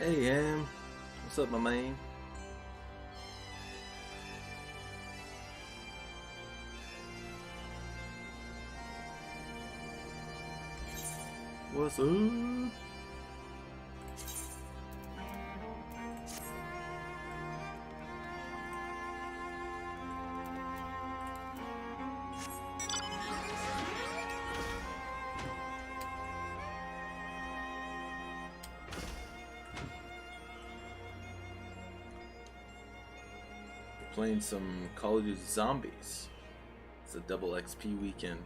Hey, Em. What's up, my man? What's up? Playing some Call of Duty Zombies. It's a double XP weekend.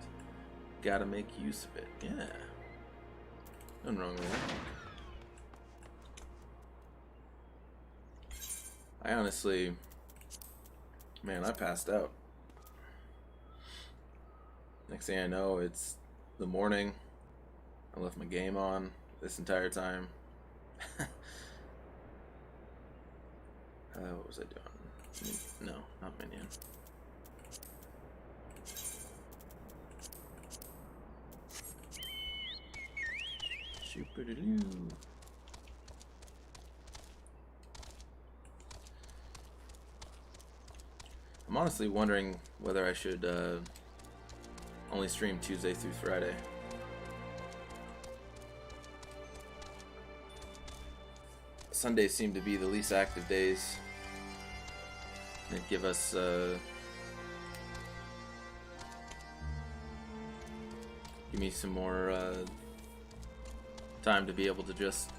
Gotta make use of it. Yeah. Nothing wrong with that. I honestly... Man, I passed out. Next thing I know, it's the morning. I left my game on this entire time. What was I doing? No, not Minion. Super-doo. I'm honestly wondering whether I should only stream Tuesday through Friday. Sundays seem to be the least active days. They give us give me some more time to be able to just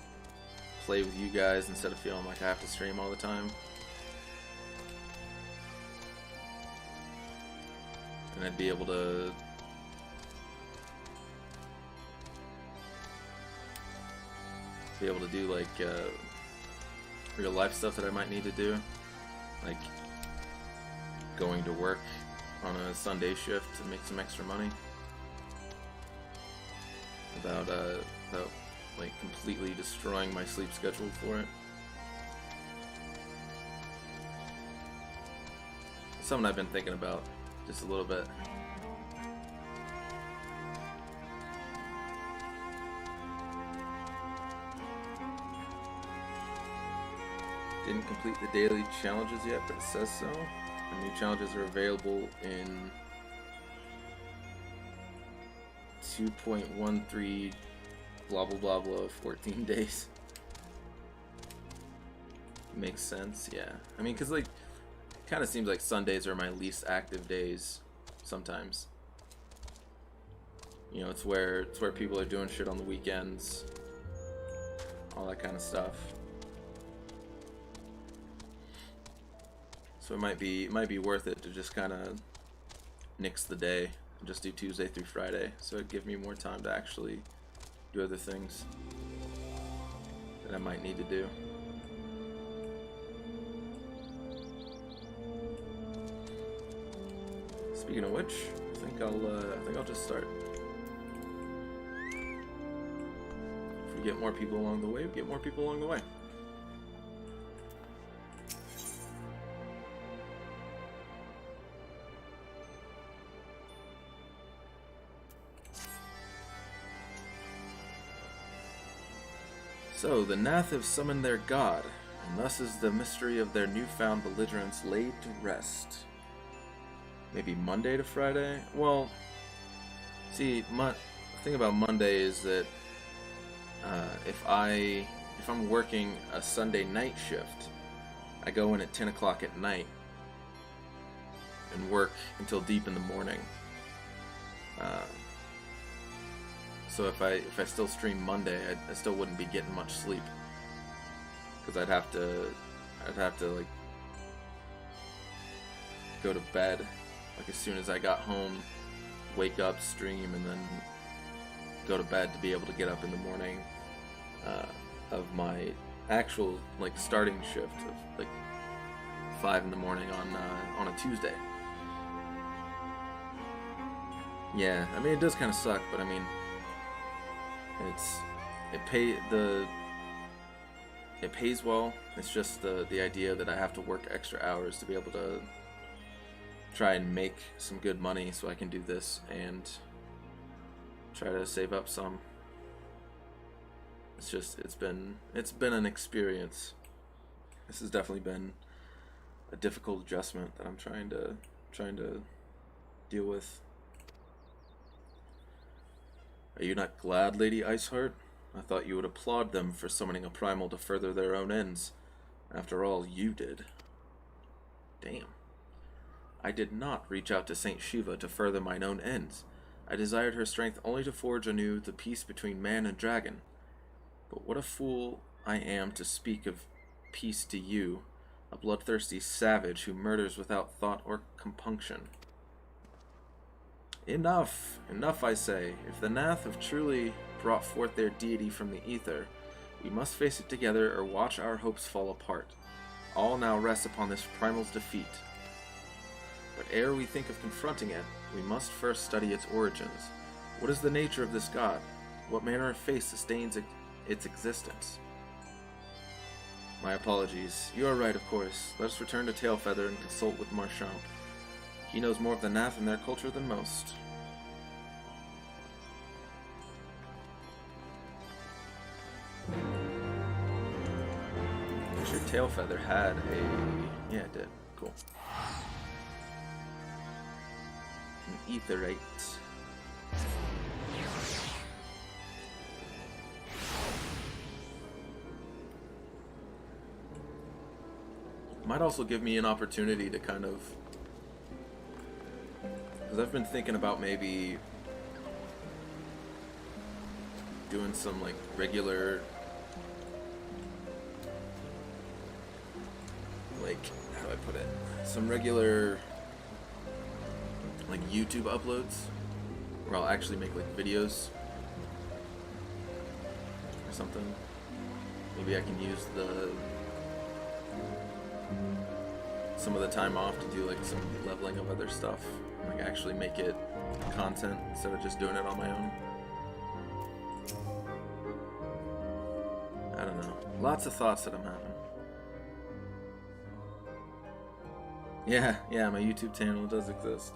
play with you guys instead of feeling like I have to stream all the time. And I'd be able to do like real life stuff that I might need to do, like going to work on a Sunday shift to make some extra money without like completely destroying my sleep schedule for it. Something I've been thinking about just a little bit. Didn't complete the daily challenges yet, but it says so. The new challenges are available in 2.13 blah blah blah blah 14 days. Makes sense, yeah. I mean, cause like, kind of seems like Sundays are my least active days sometimes. You know, it's where people are doing shit on the weekends, all that kind of stuff. So it might be worth it to just kind of nix the day and just do Tuesday through Friday, so it'd give me more time to actually do other things that I might need to do. Speaking of which, I think I'll just start. If we get more people along the way, we get more people along the way. So, the Nath have summoned their god, and thus is the mystery of their newfound belligerence laid to rest. Maybe Monday to Friday? Well, see, the thing about Monday is that if I'm working a Sunday night shift, I go in at 10 o'clock at night and work until deep in the morning. So if I still stream Monday, I still wouldn't be getting much sleep, because I'd have to like go to bed like as soon as I got home, wake up, stream, and then go to bed to be able to get up in the morning of my actual like starting shift of like 5 in the morning on a Tuesday. Yeah, I mean, it does kind of suck, but I mean, it pays well. It's just the idea that I have to work extra hours to be able to try and make some good money so I can do this and try to save up some. it's been an experience. This has definitely been a difficult adjustment that I'm trying to deal with. Are you not glad, Lady Iceheart? I thought you would applaud them for summoning a primal to further their own ends. After all, you did. Damn. I did not reach out to Saint Shiva to further mine own ends. I desired her strength only to forge anew the peace between man and dragon. But what a fool I am to speak of peace to you, a bloodthirsty savage who murders without thought or compunction. Enough! Enough, I say. If the Nath have truly brought forth their deity from the ether, we must face it together or watch our hopes fall apart. All now rests upon this primal's defeat. But ere we think of confronting it, we must first study its origins. What is the nature of this god? What manner of face sustains its existence? My apologies. You are right, of course. Let us return to Tailfeather and consult with Marchamp. He knows more of the Nath and their culture than most. I'm sure Tailfeather had a... Yeah, it did. Cool. An Etherite. Might also give me an opportunity to kind of... Because I've been thinking about maybe doing some like regular, like, how do I put it? Some regular like YouTube uploads where I'll actually make like videos or something. Maybe I can use some of the time off to do like some leveling of other stuff. Like actually make it content instead of just doing it on my own. I don't know. Lots of thoughts that I'm having. Yeah, my YouTube channel does exist.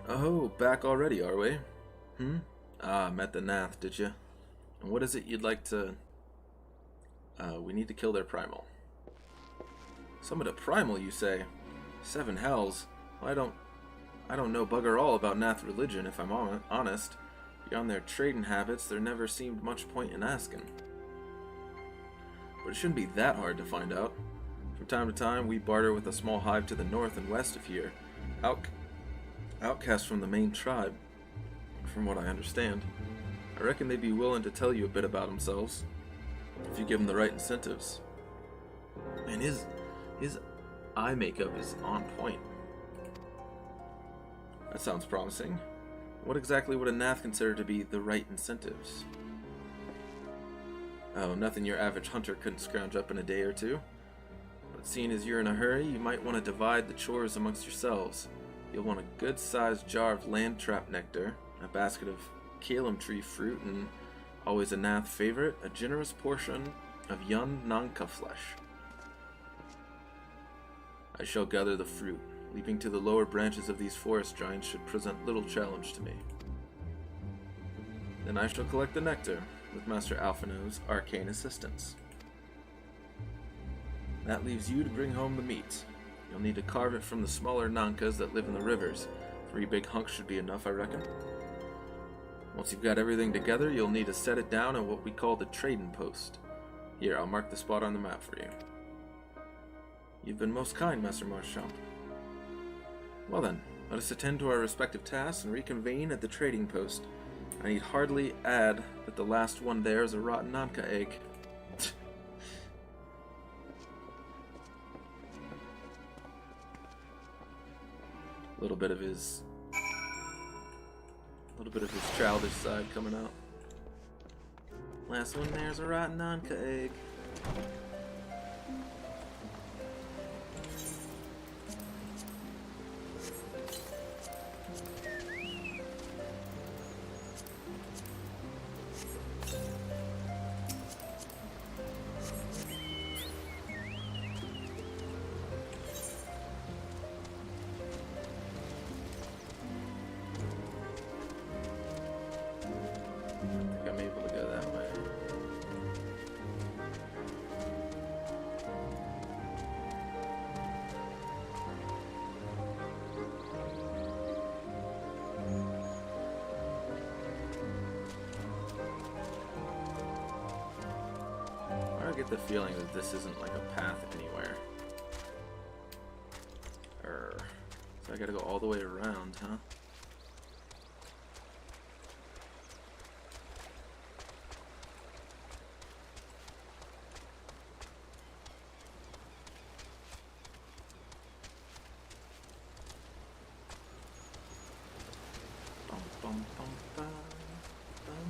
Oh, back already, are we? Met the Nath, did you? And what is it you'd like to... we need to kill their primal. Summon a primal, you say? 7 hells? Well, I don't know bugger all about Nath religion, if I'm honest. Beyond their trading habits, there never seemed much point in asking. But it shouldn't be that hard to find out. From time to time, we barter with a small hive to the north and west of here. Outcasts from the main tribe, from what I understand. I reckon they'd be willing to tell you a bit about themselves, if you give them the right incentives. Man, his eye makeup is on point. That sounds promising. What exactly would a Nath consider to be the right incentives? Oh, nothing your average hunter couldn't scrounge up in a day or two. But seeing as you're in a hurry, you might want to divide the chores amongst yourselves. You'll want a good-sized jar of land trap nectar, a basket of Kalum tree fruit, and, always a Nath favorite, a generous portion of young Nanka flesh. I shall gather the fruit. Leaping to the lower branches of these forest giants should present little challenge to me. Then I shall collect the nectar, with Master Alphino's arcane assistance. That leaves you to bring home the meat. You'll need to carve it from the smaller Nankas that live in the rivers. 3 big hunks should be enough, I reckon. Once you've got everything together, you'll need to set it down at what we call the trading post. Here, I'll mark the spot on the map for you. You've been most kind, Master Marchamp. Well then, let us attend to our respective tasks and reconvene at the trading post. I need hardly add that the last one there is a rotten Nanka egg. A little bit of his childish side coming out. Last one there's a rotten Nanka egg. I think I'm able to go that way. get the feeling that this isn't like a path anywhere. So I gotta go all the way around, huh? Bum, bum, bum, bum, bum, bum.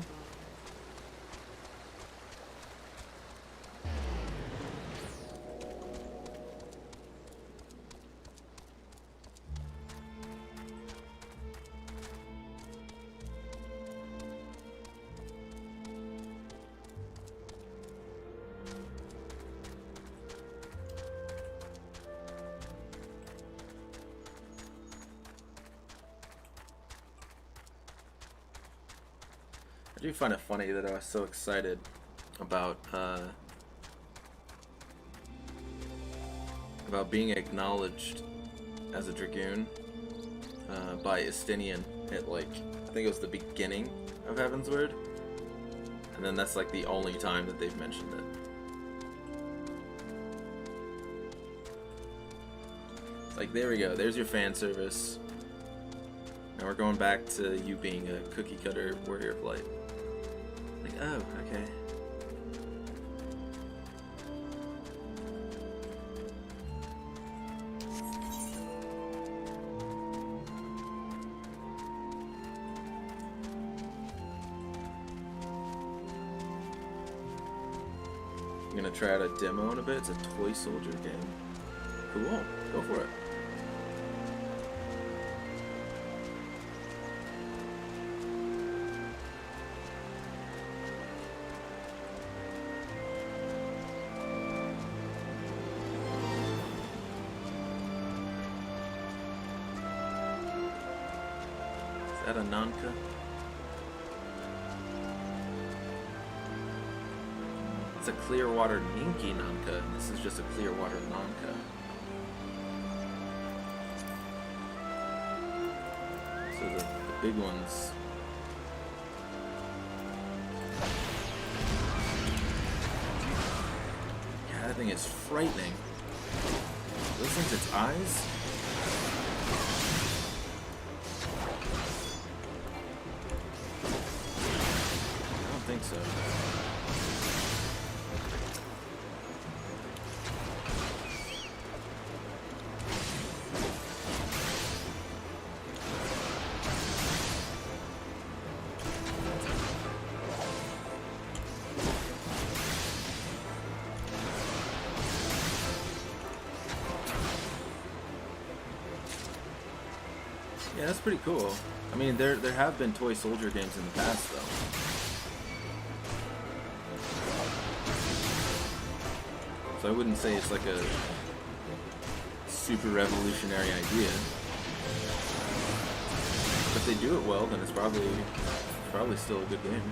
I do find it funny that I was so excited about being acknowledged as a Dragoon by Estinian at, like, I think it was the beginning of Heavensward, and then that's like the only time that they've mentioned it. It's like, there we go, there's your fan service. Now we're going back to you being a cookie cutter warrior of light. Like, oh, okay. I'm gonna try out a demo in a bit. It's a toy soldier game. Cool. Go for it. Is that a Nanka? It's a Clearwater Ninki Nanka, and this is just a Clearwater Nanka. So the big ones. Yeah, that thing is frightening. Those things, its eyes? I don't think so. Yeah, that's pretty cool. I mean, there have been toy soldier games in the past, though. So I wouldn't say it's like a super revolutionary idea. But if they do it well, then it's probably still a good game.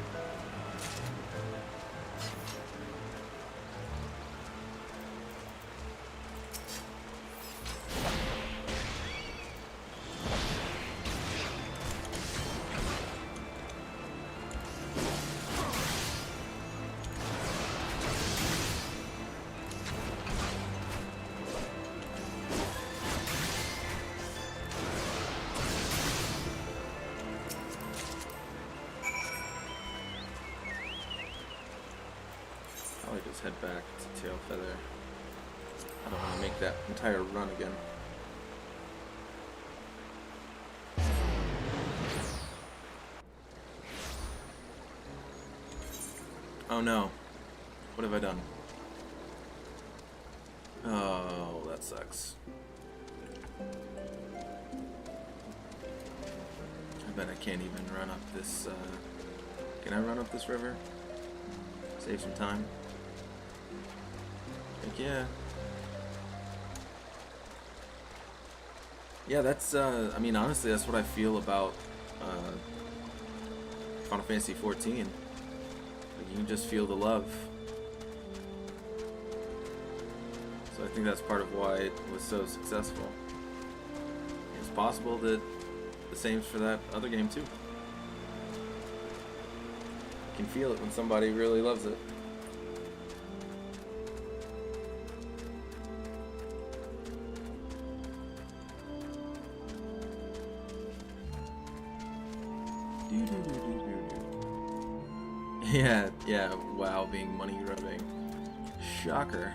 Probably just head back to Tailfeather. I don't want to make that entire run again. Oh no. What have I done? Oh, that sucks. I bet I can't even run up this, can I run up this river? Save some time. Heck yeah. Yeah, that's, I mean, honestly, that's what I feel about, Final Fantasy XIV. Like, you can just feel the love. So I think that's part of why it was so successful. It's possible that the same's for that other game, too. You can feel it when somebody really loves it. Yeah, WoW being money grubbing. Shocker.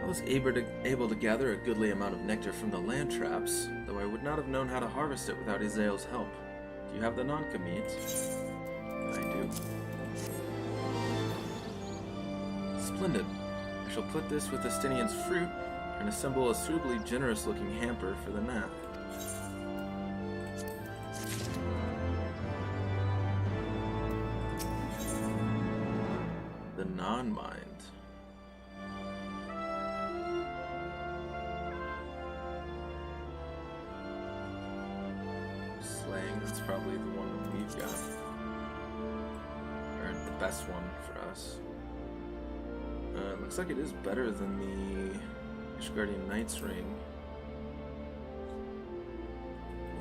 I was able to gather a goodly amount of nectar from the land traps, though I would not have known how to harvest it without Izael's help. Do you have the non-commit? I do. Splendid. I shall put this with Estinian's fruit and assemble a suitably generous-looking hamper for the Nath. The non-mind. Slaying, that's probably the one that we've got. Or the best one for us. Looks like it is better than the Ishgardian Knight's Ring.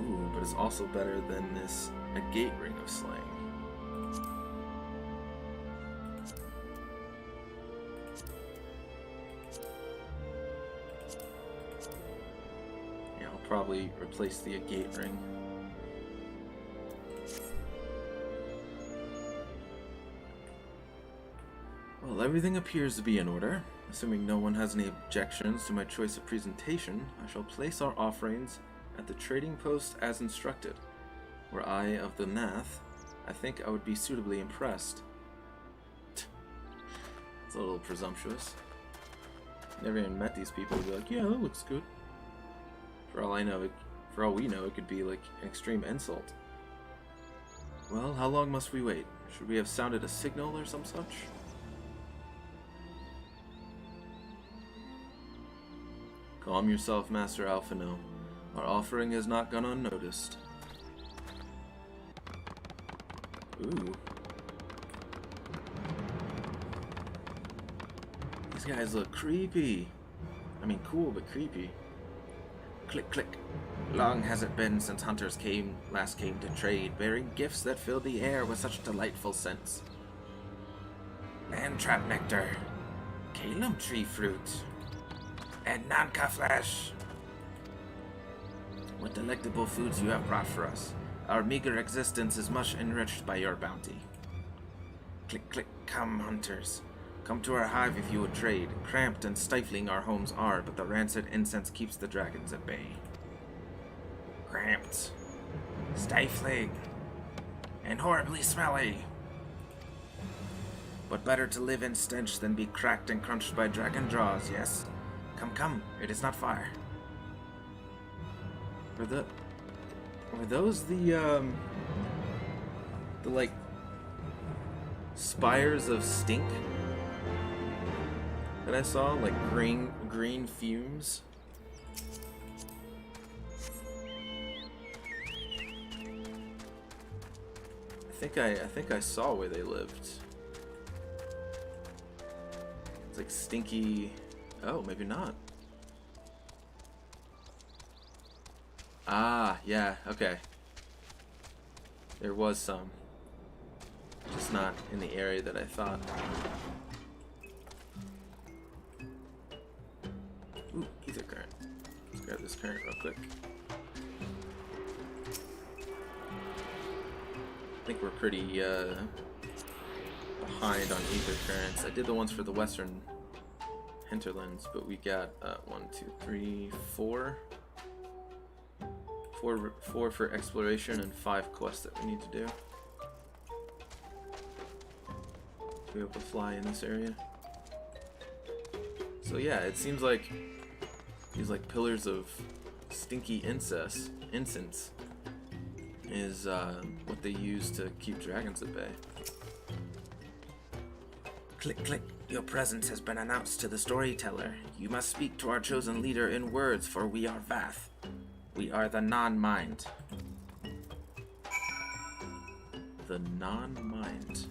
Ooh, but it's also better than this Agate Ring of Slaying. Yeah, I'll probably replace the Agate Ring. Well, everything appears to be in order. Assuming no one has any objections to my choice of presentation, I shall place our offerings at the trading post as instructed. Were I of the Nath, I think I would be suitably impressed. It's a little presumptuous. Never even met these people and be like, yeah, that looks good. For all we know, it could be like an extreme insult. Well, how long must we wait? Should we have sounded a signal or some such? Calm yourself, Master Alphino. Our offering has not gone unnoticed. Ooh. These guys look creepy. I mean, cool, but creepy. Click, click. Long has it been since hunters last came to trade, bearing gifts that filled the air with such delightful scents. Land trap nectar, Calum tree fruit, and Nanka flesh. What delectable foods you have brought for us. Our meager existence is much enriched by your bounty. Click, click, come, hunters. Come to our hive if you would trade. Cramped and stifling our homes are, but the rancid incense keeps the dragons at bay. Cramped, stifling, and horribly smelly. But better to live in stench than be cracked and crunched by dragon jaws, yes? Come, come, it is not fire. Were those the like spires of stink that I saw, like green fumes? I think I saw where they lived. It's like stinky. Oh, maybe not. Ah, yeah, okay. There was some. Just not in the area that I thought. Ooh, ether current. Let's grab this current real quick. I think we're pretty behind on ether currents. I did the ones for the western hinterlands, but we got 1, 2, 3, 4. Four for exploration and 5 quests that we need to do. To be able to fly in this area. So yeah, it seems like these like pillars of stinky incense is what they use to keep dragons at bay. Click, click. Your presence has been announced to the storyteller. You must speak to our chosen leader in words, for we are Vath. We are the non-mind. The non-mind.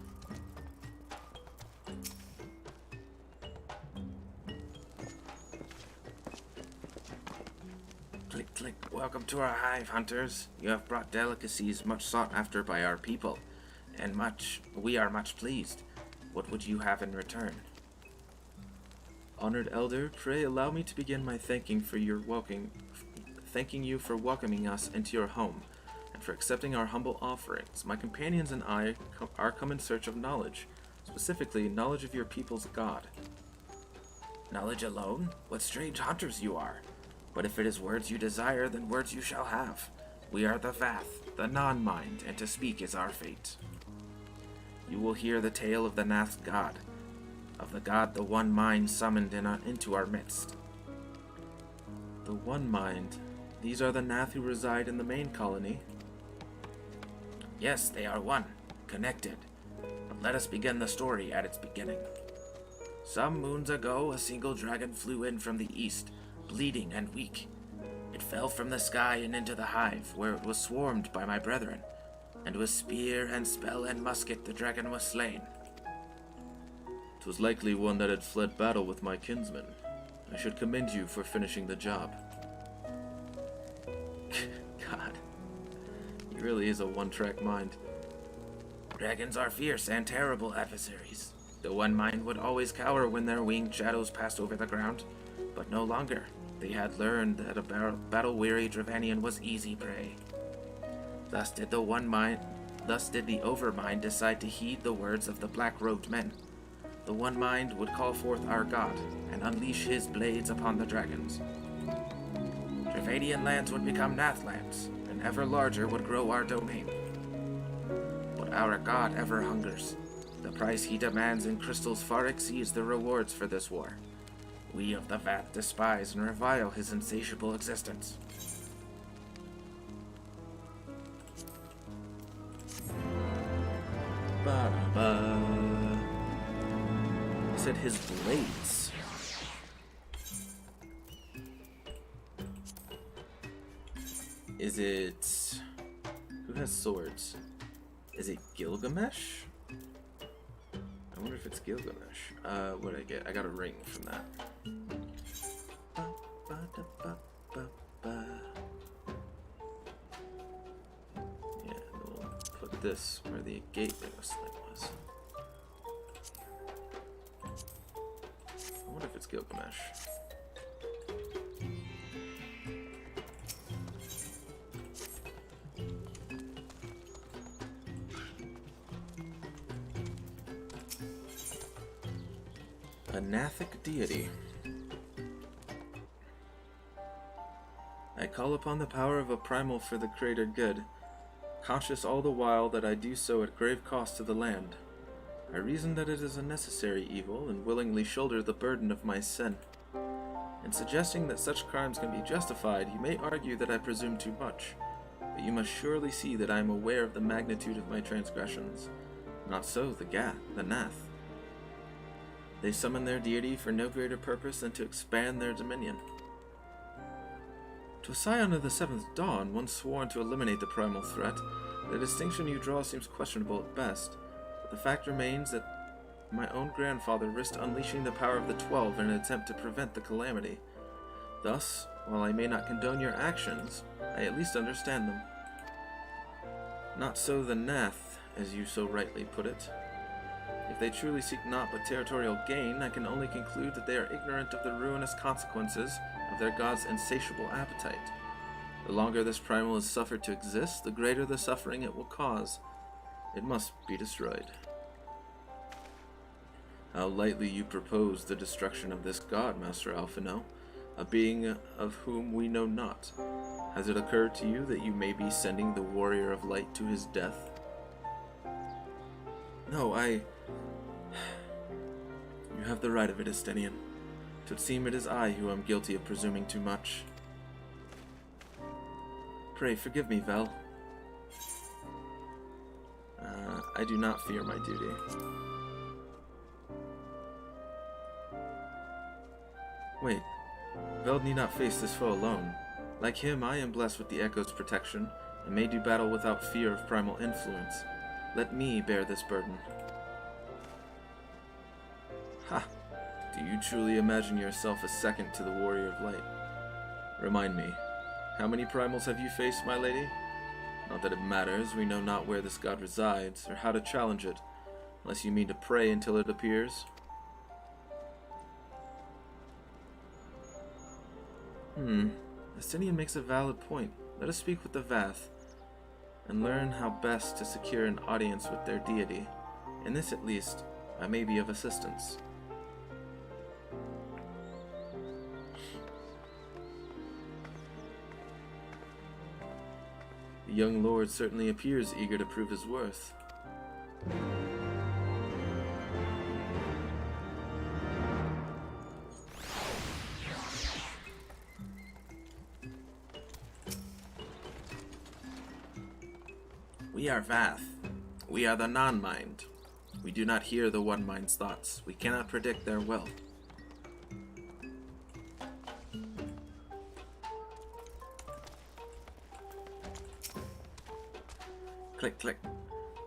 Click, click. Welcome to our hive, hunters. You have brought delicacies much sought after by our people, and we are much pleased. What would you have in return? Honored Elder, pray allow me to begin my thanking you for welcoming us into your home, and for accepting our humble offerings. My companions and I are come in search of knowledge, specifically knowledge of your people's god. Knowledge alone? What strange hunters you are! But if it is words you desire, then words you shall have. We are the Vath, the non-mind, and to speak is our fate. You will hear the tale of the Nath god, of the god the One Mind summoned into our midst. The One Mind? These are the Nath who reside in the main colony? Yes, they are one, connected. But let us begin the story at its beginning. Some moons ago, a single dragon flew in from the east, bleeding and weak. It fell from the sky and into the hive, where it was swarmed by my brethren, and with spear and spell and musket the dragon was slain. 'Twas likely one that had fled battle with my kinsmen. I should commend you for finishing the job. God, he really is a one-track mind. Dragons are fierce and terrible adversaries. The One Mind would always cower when their winged shadows passed over the ground, but no longer. They had learned that a battle-weary Dravanian was easy prey. Thus did the Overmind decide to heed the words of the black-robed men. The One Mind would call forth our god and unleash his blades upon the dragons. Dravanian lands would become Nath lands, and ever larger would grow our domain. But our god ever hungers. The price he demands in crystals far exceeds the rewards for this war. We of the Vath despise and revile his insatiable existence. Ba-ba. I said his blades. Is it... Who has swords? Is it Gilgamesh? I wonder if it's Gilgamesh. What did I get? I got a ring from that. Yeah, we'll put this where the gateway was. I wonder if it's Gilgamesh. A Nathic deity. I call upon the power of a primal for the greater good, conscious all the while that I do so at grave cost to the land. I reason that it is a necessary evil and willingly shoulder the burden of my sin. In suggesting that such crimes can be justified, you may argue that I presume too much, but you must surely see that I am aware of the magnitude of my transgressions. Not so the Nath. They summon their deity for no greater purpose than to expand their dominion. To a scion of the seventh dawn, one sworn to eliminate the primal threat, the distinction you draw seems questionable at best, but the fact remains that my own grandfather risked unleashing the power of the 12 in an attempt to prevent the calamity. Thus, while I may not condone your actions, I at least understand them. Not so the Nath, as you so rightly put it. If they truly seek naught but territorial gain, I can only conclude that they are ignorant of the ruinous consequences of their god's insatiable appetite. The longer this primal is suffered to exist, the greater the suffering it will cause. It must be destroyed. How lightly you propose the destruction of this god, Master Alphino, a being of whom we know not. Has it occurred to you that you may be sending the warrior of light to his death? No, You have the right of it, Estenian. 'Twould seem it is I who am guilty of presuming too much. Pray forgive me, Vel. I do not fear my duty. Wait, Vel need not face this foe alone. Like him, I am blessed with the Echo's protection, and may do battle without fear of primal influence. Let me bear this burden. Ha! Do you truly imagine yourself a second to the Warrior of Light? Remind me, how many primals have you faced, my lady? Not that it matters, we know not where this god resides, or how to challenge it, unless you mean to pray until it appears. Estinian makes a valid point. Let us speak with the Vath and learn how best to secure an audience with their deity. In this, at least, I may be of assistance. The young lord certainly appears eager to prove his worth. We are Vath. We are the non-mind. We do not hear the one mind's thoughts. We cannot predict their will. Click, click.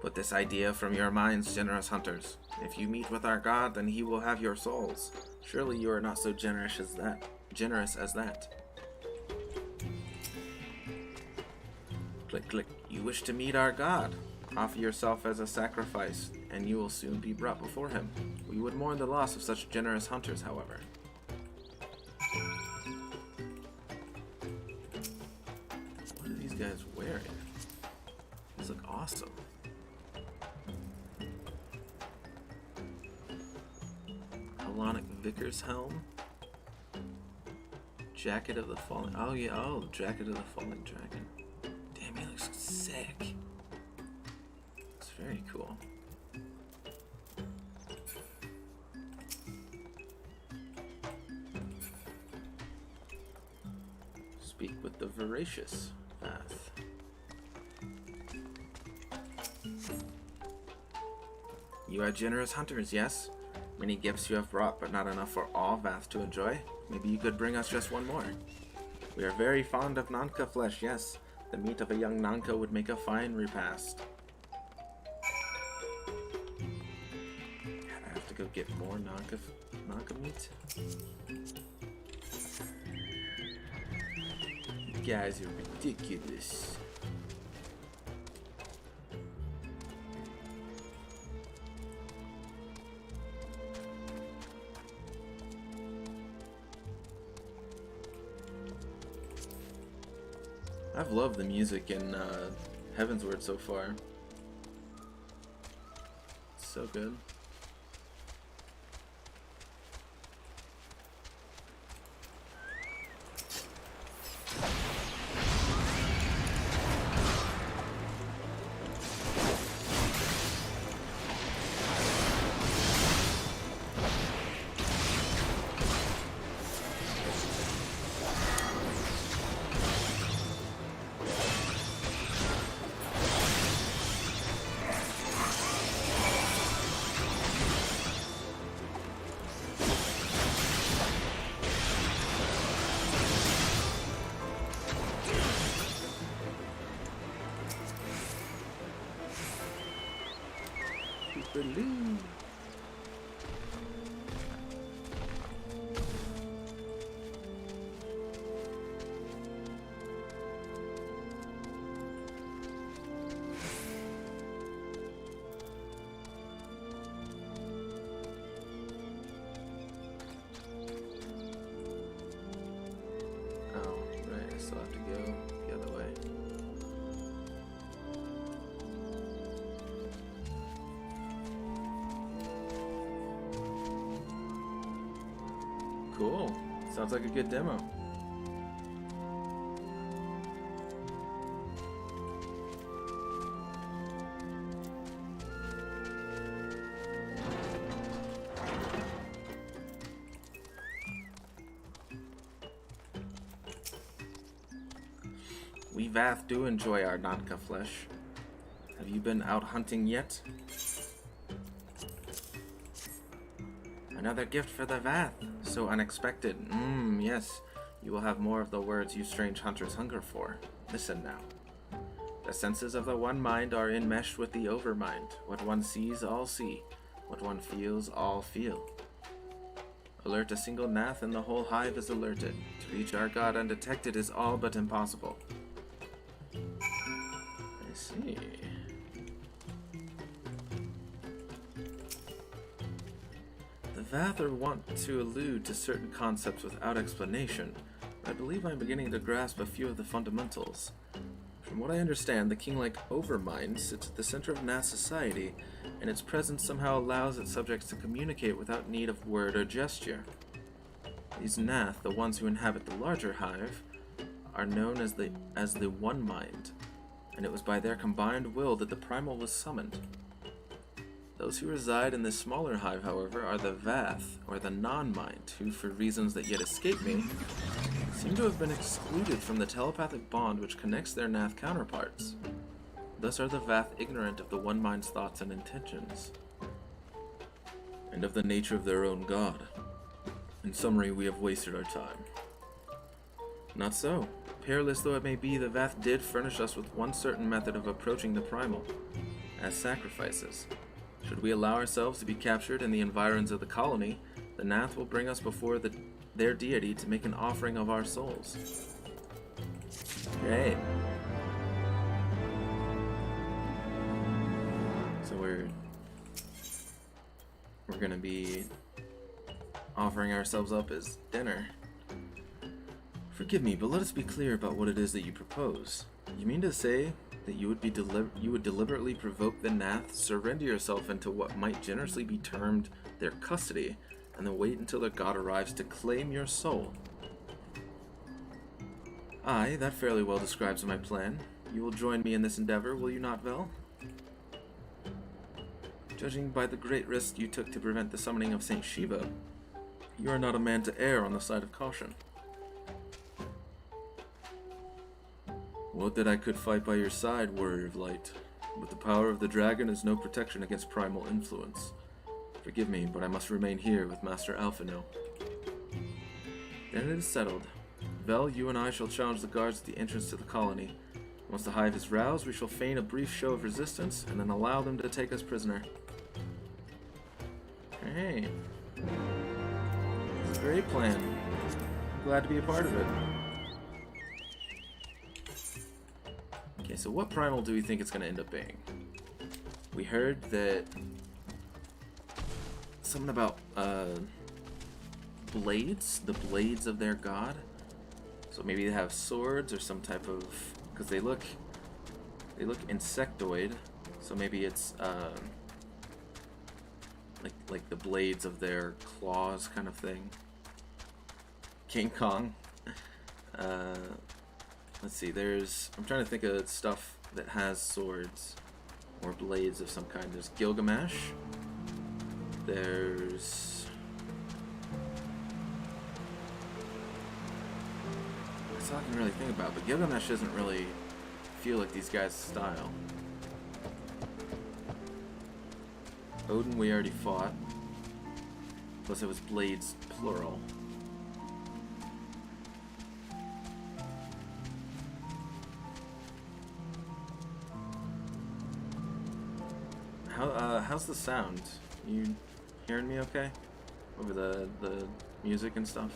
Put this idea from your minds, generous hunters. If you meet with our god, then he will have your souls. Surely you are not so generous as that. Click, click. You wish to meet our god. Offer yourself as a sacrifice, and you will soon be brought before him. We would mourn the loss of such generous hunters, however. What are these guys wearing? These look awesome. Hellenic Vicar's helm. Jacket of the Fallen. Oh yeah, oh, Jacket of the Fallen Dragon. Damn, he looks sick. It's very cool. Speak with the voracious Vath. You are generous hunters, yes? Many gifts you have brought, but not enough for all Vath to enjoy. Maybe you could bring us just one more. We are very fond of Nanka flesh, yes. The meat of a young Nanka would make a fine repast. I have to go get more Nanka meat. You guys are ridiculous. I've loved the music in Heavensward so far. It's so good. Balloon. Oh, right, I still have to go the other way. Cool. Sounds like a good demo. We Vath do enjoy our Nanka flesh. Have you been out hunting yet? Another gift for the Vath. So unexpected. Yes. You will have more of the words you strange hunters hunger for. Listen now. The senses of the one mind are enmeshed with the overmind. What one sees, all see. What one feels, all feel. Alert a single Nath and the whole hive is alerted. To reach our god undetected is all but impossible. I see. The Vath are wont to allude to certain concepts without explanation, I believe I'm beginning to grasp a few of the fundamentals. From what I understand, the king-like Overmind sits at the center of Nath society, and its presence somehow allows its subjects to communicate without need of word or gesture. These Nath, the ones who inhabit the larger hive, are known as the One Mind, and it was by their combined will that the primal was summoned. Those who reside in this smaller hive, however, are the Vath, or the non-mind, who, for reasons that yet escape me, seem to have been excluded from the telepathic bond which connects their Nath counterparts. Thus are the Vath ignorant of the One Mind's thoughts and intentions, and of the nature of their own god. In summary, we have wasted our time. Not so. Perilous though it may be, the Vath did furnish us with one certain method of approaching the primal, as sacrifices. Should we allow ourselves to be captured in the environs of the colony, the Nath will bring us before their deity to make an offering of our souls. Great. So we're gonna be offering ourselves up as dinner. Forgive me, but let us be clear about what it is that you propose. You mean to say that you would deliberately provoke the Nath, surrender yourself into what might generously be termed their custody, and then wait until their god arrives to claim your soul? Aye, that fairly well describes my plan. You will join me in this endeavor, will you not, Vel? Judging by the great risk you took to prevent the summoning of Saint Shiva, you are not a man to err on the side of caution. Would that I could fight by your side, Warrior of Light, but the power of the dragon is no protection against primal influence. Forgive me, but I must remain here with Master Alpha now. Then it is settled. Vel, you and I shall challenge the guards at the entrance to the colony. Once the hive is roused, we shall feign a brief show of resistance, and then allow them to take us prisoner. Hey. It's a great plan. I'm glad to be a part of it. Okay, so what primal do we think it's going to end up being? We heard that something about blades, the blades of their god. So maybe they have swords or some type of, because they look insectoid. So maybe it's like the blades of their claws kind of thing. King Kong. Let's see, I'm trying to think of stuff that has swords or blades of some kind. There's Gilgamesh. There's... That's all I can really think about, but Gilgamesh doesn't really feel like these guys' style. Odin we already fought. Plus it was blades, plural. How's the sound? You hearing me okay? Over the music and stuff?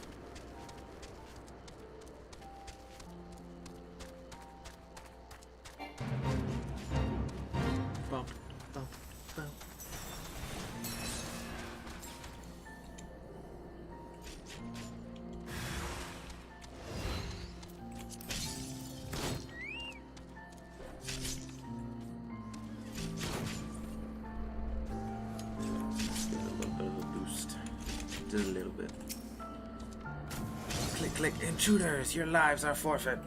Bump, bump, bump. A little bit. Click, click, intruders! Your lives are forfeit.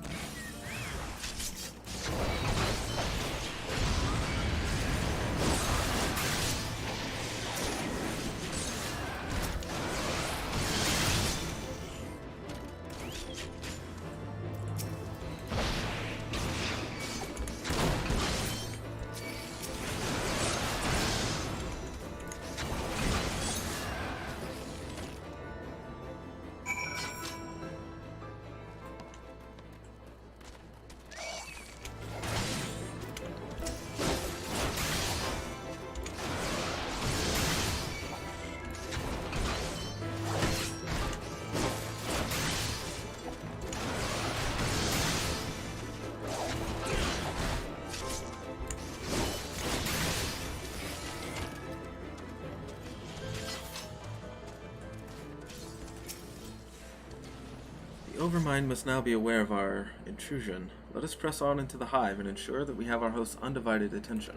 The Overmind must now be aware of our intrusion. Let us press on into the hive and ensure that we have our host's undivided attention.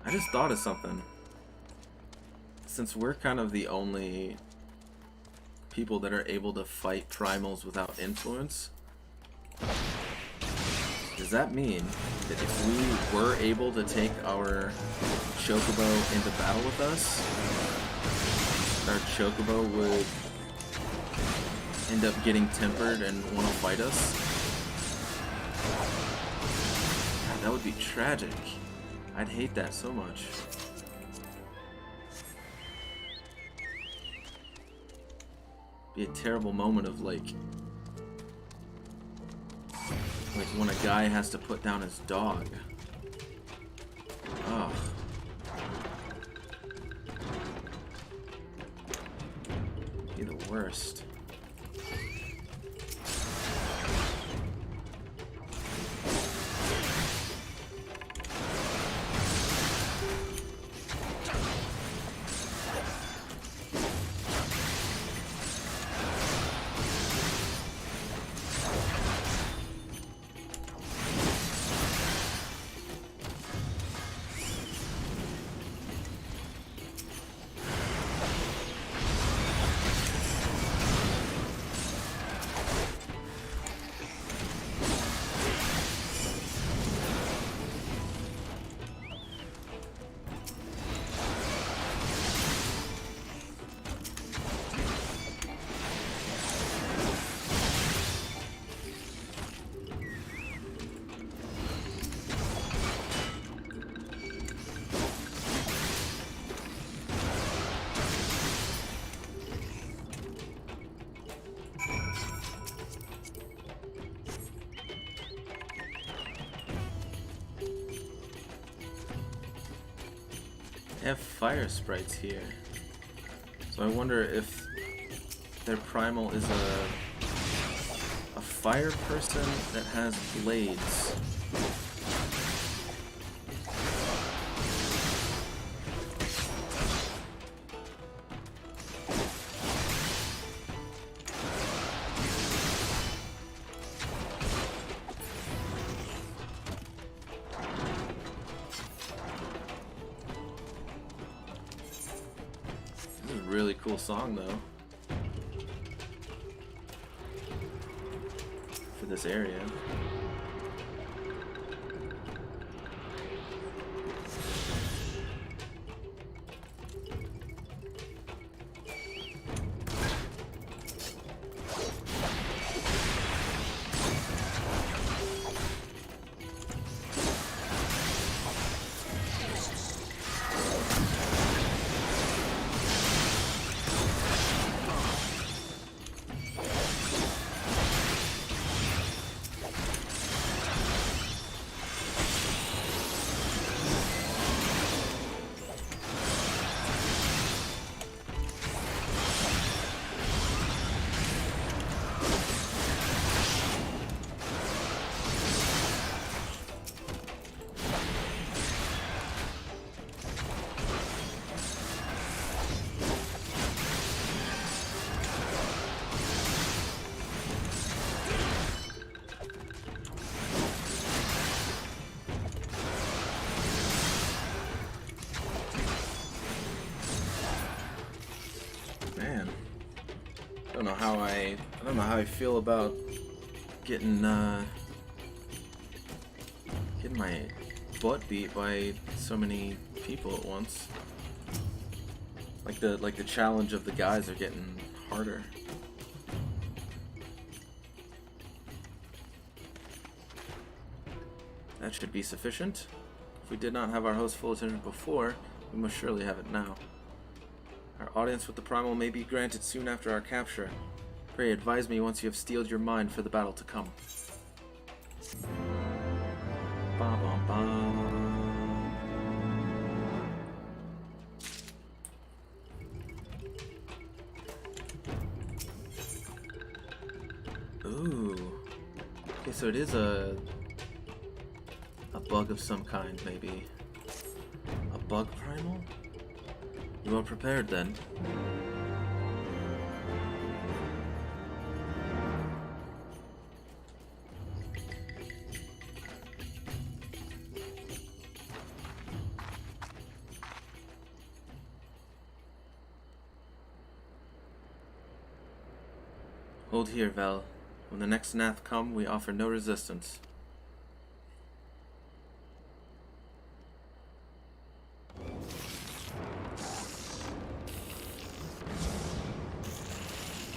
I just thought of something. Since we're kind of the only people that are able to fight primals without influence, does that mean that if we were able to take our Chocobo into battle with us, our Chocobo would end up getting tempered and want to fight us? God, that would be tragic. I'd hate that so much. Be a terrible moment of like when a guy has to put down his dog. Ugh. Be the worst. They have fire sprites here, so I wonder if their primal is a fire person that has blades. Really cool song though for this area. I don't know how I feel about getting my butt beat by so many people at once. Like the challenge of the guys are getting harder. That should be sufficient. If we did not have our host's full attention before, we must surely have it now. Our audience with the primal may be granted soon after our capture. Pray advise me once you have steeled your mind for the battle to come. Ba bum bum. Ooh. Okay, so it is a bug of some kind, maybe. A bug primal? You are prepared then. Hold here, Vel. When the next Nath come, we offer no resistance.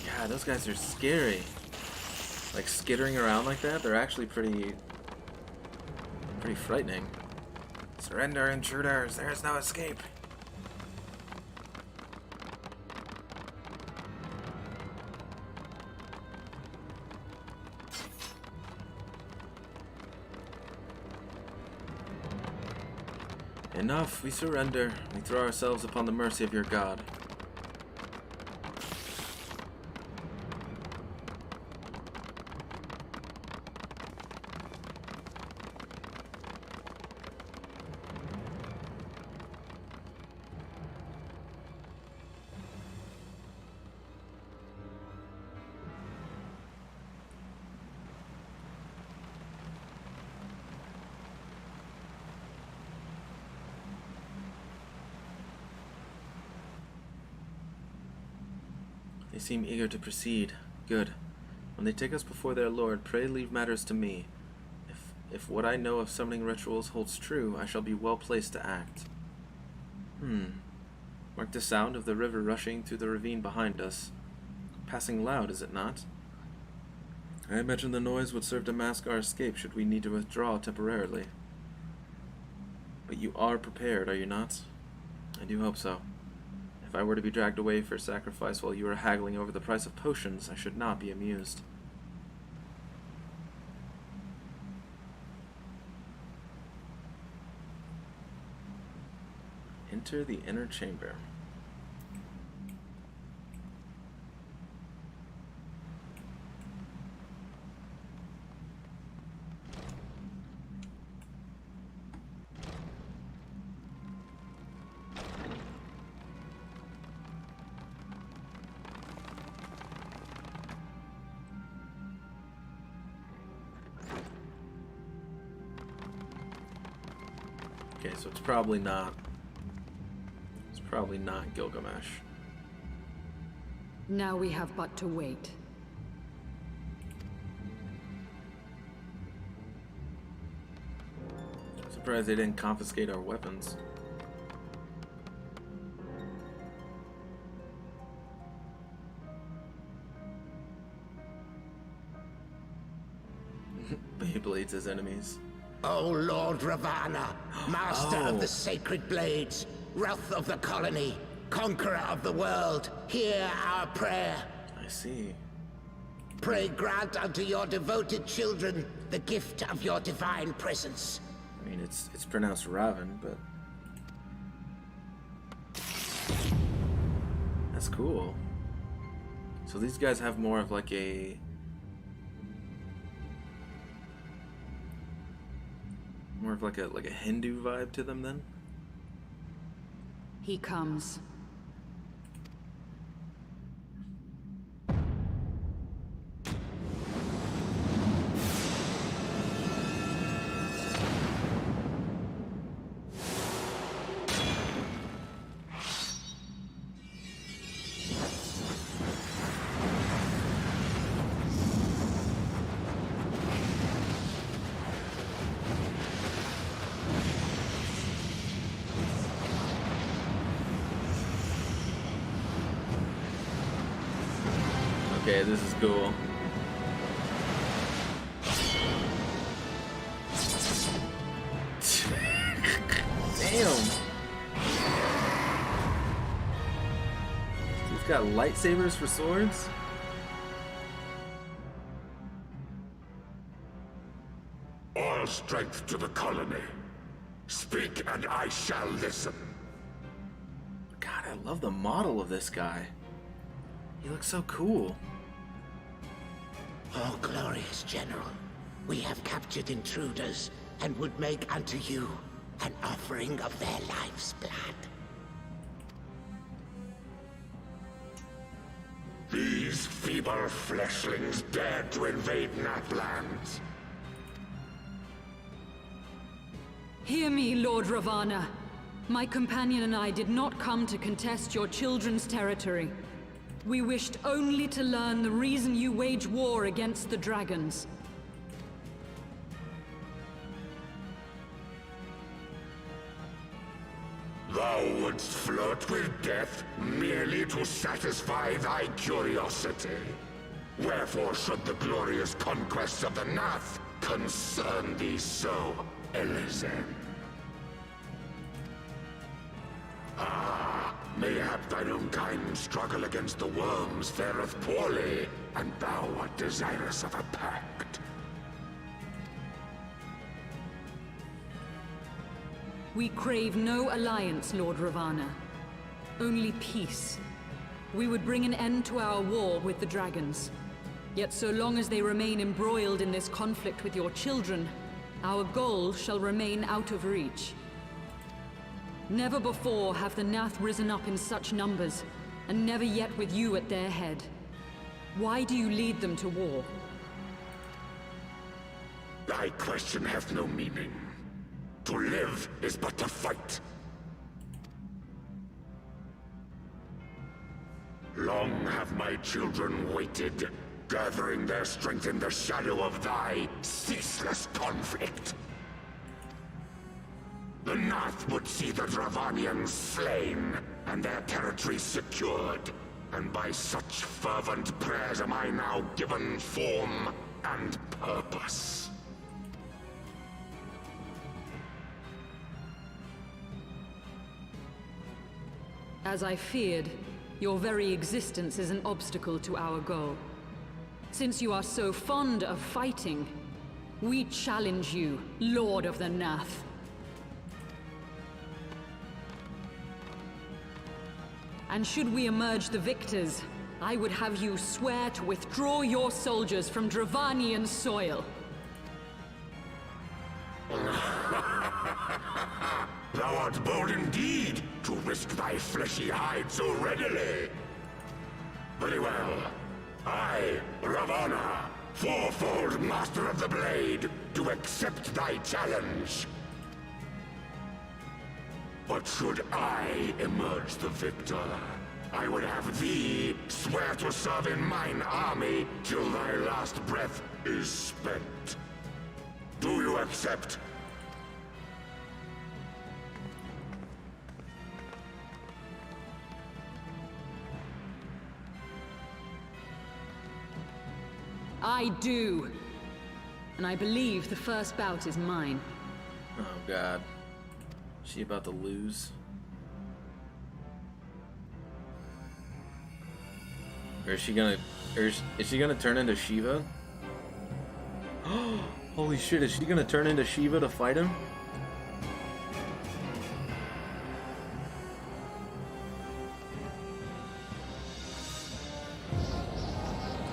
God, those guys are scary. Like, skittering around like that, they're actually pretty frightening. Surrender, intruders. There is no escape. Enough, we surrender. We throw ourselves upon the mercy of your God. They seem eager to proceed. Good. When they take us before their lord, pray leave matters to me. If what I know of summoning rituals holds true, I shall be well placed to act. Mark the sound of the river rushing through the ravine behind us. Passing loud, is it not? I imagine the noise would serve to mask our escape should we need to withdraw temporarily. But you are prepared, are you not? I do hope so. If I were to be dragged away for sacrifice while you are haggling over the price of potions, I should not be amused. Enter the inner chamber. Okay, so it's probably not Gilgamesh. Now we have but to wait. I'm surprised they didn't confiscate our weapons. Beyblades as enemies. O Lord Ravana, master of the sacred blades, wrath of the colony, conqueror of the world, hear our prayer. I see. Pray grant unto your devoted children the gift of your divine presence. I mean, it's pronounced Raven, but that's cool. So these guys have more of like a Hindu vibe to them then? He comes. Okay, this is cool. Damn. He's got lightsabers for swords? All strength to the colony. Speak and I shall listen. God, I love the model of this guy. He looks so cool. O glorious general, we have captured intruders and would make unto you an offering of their life's blood. These feeble fleshlings dared to invade Naplands. Hear me, Lord Ravana. My companion and I did not come to contest your children's territory. We wished only to learn the reason you wage war against the dragons. Thou wouldst flirt with death merely to satisfy thy curiosity. Wherefore should the glorious conquests of the Nath concern thee so, Elysen? Mayhap thine own kind struggle against the worms fareth poorly, and thou art desirous of a pact. We crave no alliance, Lord Ravana. Only peace. We would bring an end to our war with the dragons. Yet so long as they remain embroiled in this conflict with your children, our goal shall remain out of reach. Never before have the Nath risen up in such numbers, and never yet with you at their head. Why do you lead them to war? Thy question hath no meaning. To live is but to fight. Long have my children waited, gathering their strength in the shadow of thy ceaseless conflict. The Nath would see the Dravanians slain, and their territory secured. And by such fervent prayers am I now given form and purpose. As I feared, your very existence is an obstacle to our goal. Since you are so fond of fighting, we challenge you, Lord of the Nath. And should we emerge the victors, I would have you swear to withdraw your soldiers from Dravanian soil. Thou art bold indeed to risk thy fleshy hide so readily. Very well. I, Ravana, fourfold Master of the Blade, do accept thy challenge. But should I emerge the victor, I would have thee swear to serve in mine army till thy last breath is spent. Do you accept? I do. And I believe the first bout is mine. Oh god. Is she about to lose? Or is she gonna turn into Shiva? Holy shit, is she gonna turn into Shiva to fight him?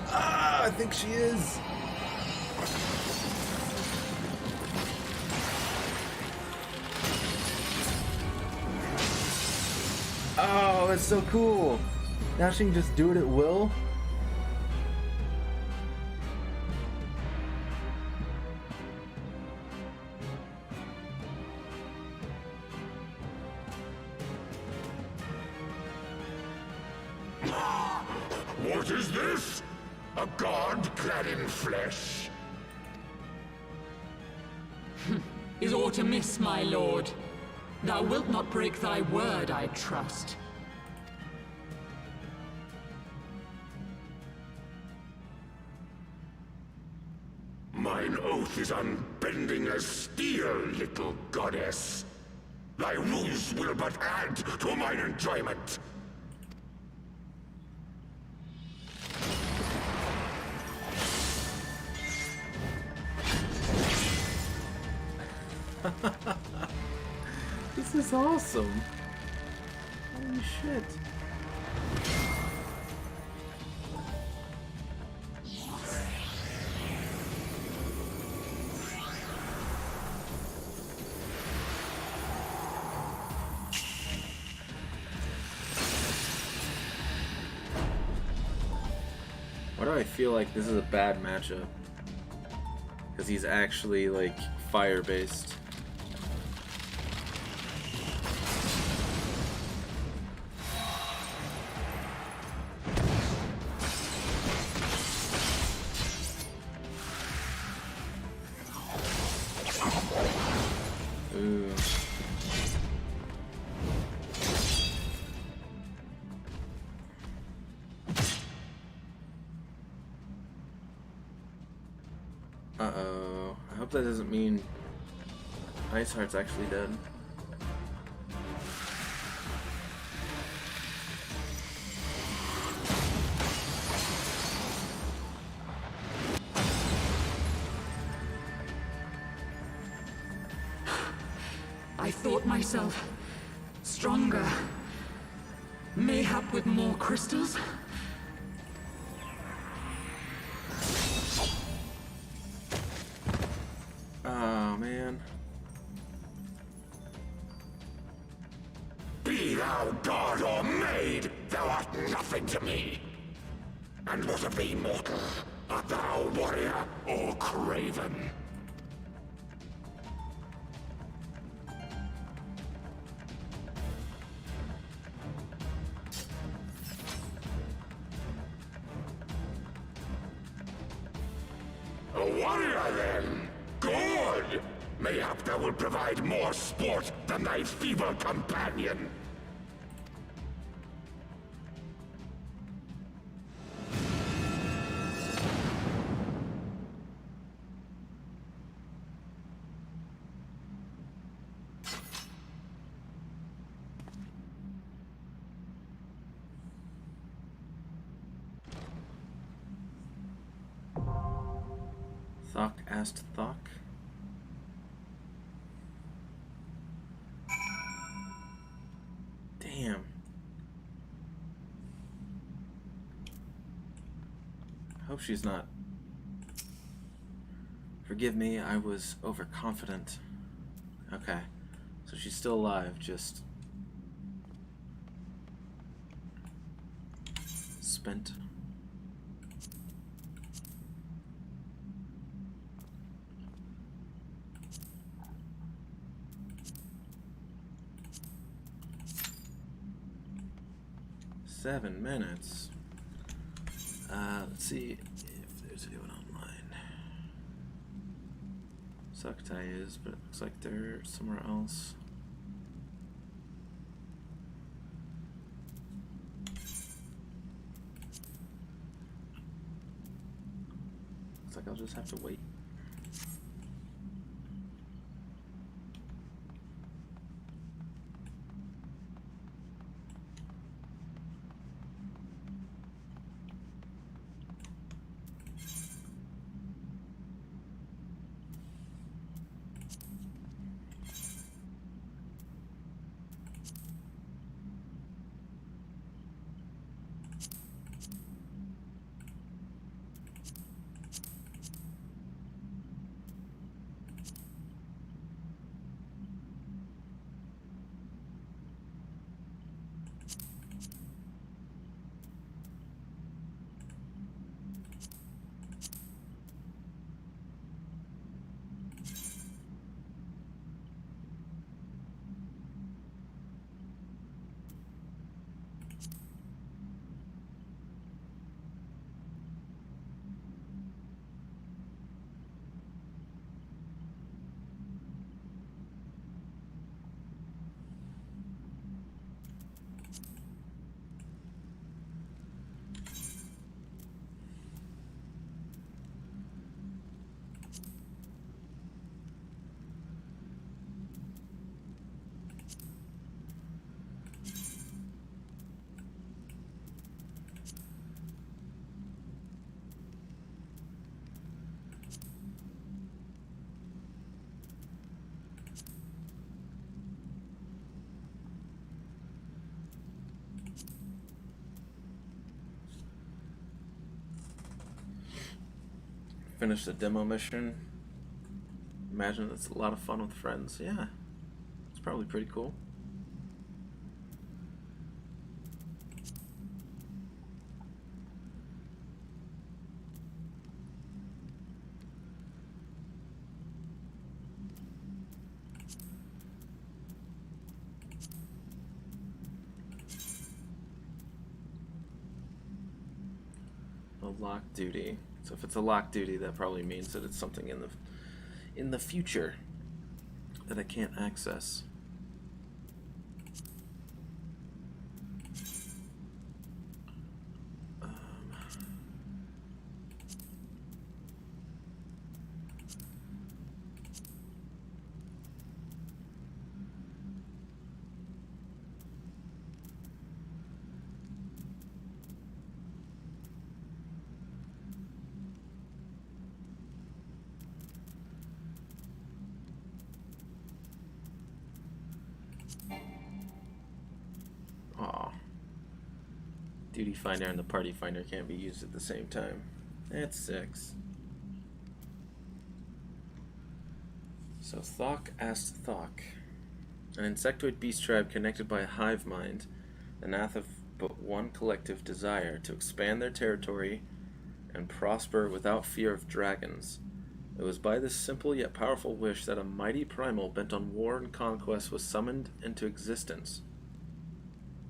I think she is. Oh, that's so cool. Now she can just do it at will. What is this? A god clad in flesh? Is aught amiss, my lord? Thou wilt not break thy word, I trust. Mine oath is unbending as steel, little goddess. Thy ruse will but add to mine enjoyment. This is awesome. Holy shit. Why do I feel like this is a bad matchup? Because he's actually like fire-based. Uh-oh. I hope that doesn't mean Iceheart's actually dead. I thought myself stronger. Mayhap with more crystals? Oh, man. Be thou god or maid, thou art nothing to me. And what of thee, mortal? Art thou warrior or craven? A warrior, then? Good! Mayhap thou will provide more sport than thy feeble companion. Thok asked Thok. Damn. I hope she's not. Forgive me, I was overconfident. Okay. So she's still alive, just spent. Seven minutes. Let's see if there's anyone online. Suktai is, but it looks like they're somewhere else. Looks like I'll just have to wait. Finish the demo mission. Imagine it's a lot of fun with friends. Yeah, it's probably pretty cool. A lock duty. So if it's a lock duty, that probably means that it's something in the future that I can't access. Duty Finder and the Party Finder can't be used at the same time. It's 6. So Thok asked Thok. An insectoid beast tribe connected by a hive mind, the Nath have but one collective desire: to expand their territory and prosper without fear of dragons. It was by this simple yet powerful wish that a mighty primal bent on war and conquest was summoned into existence.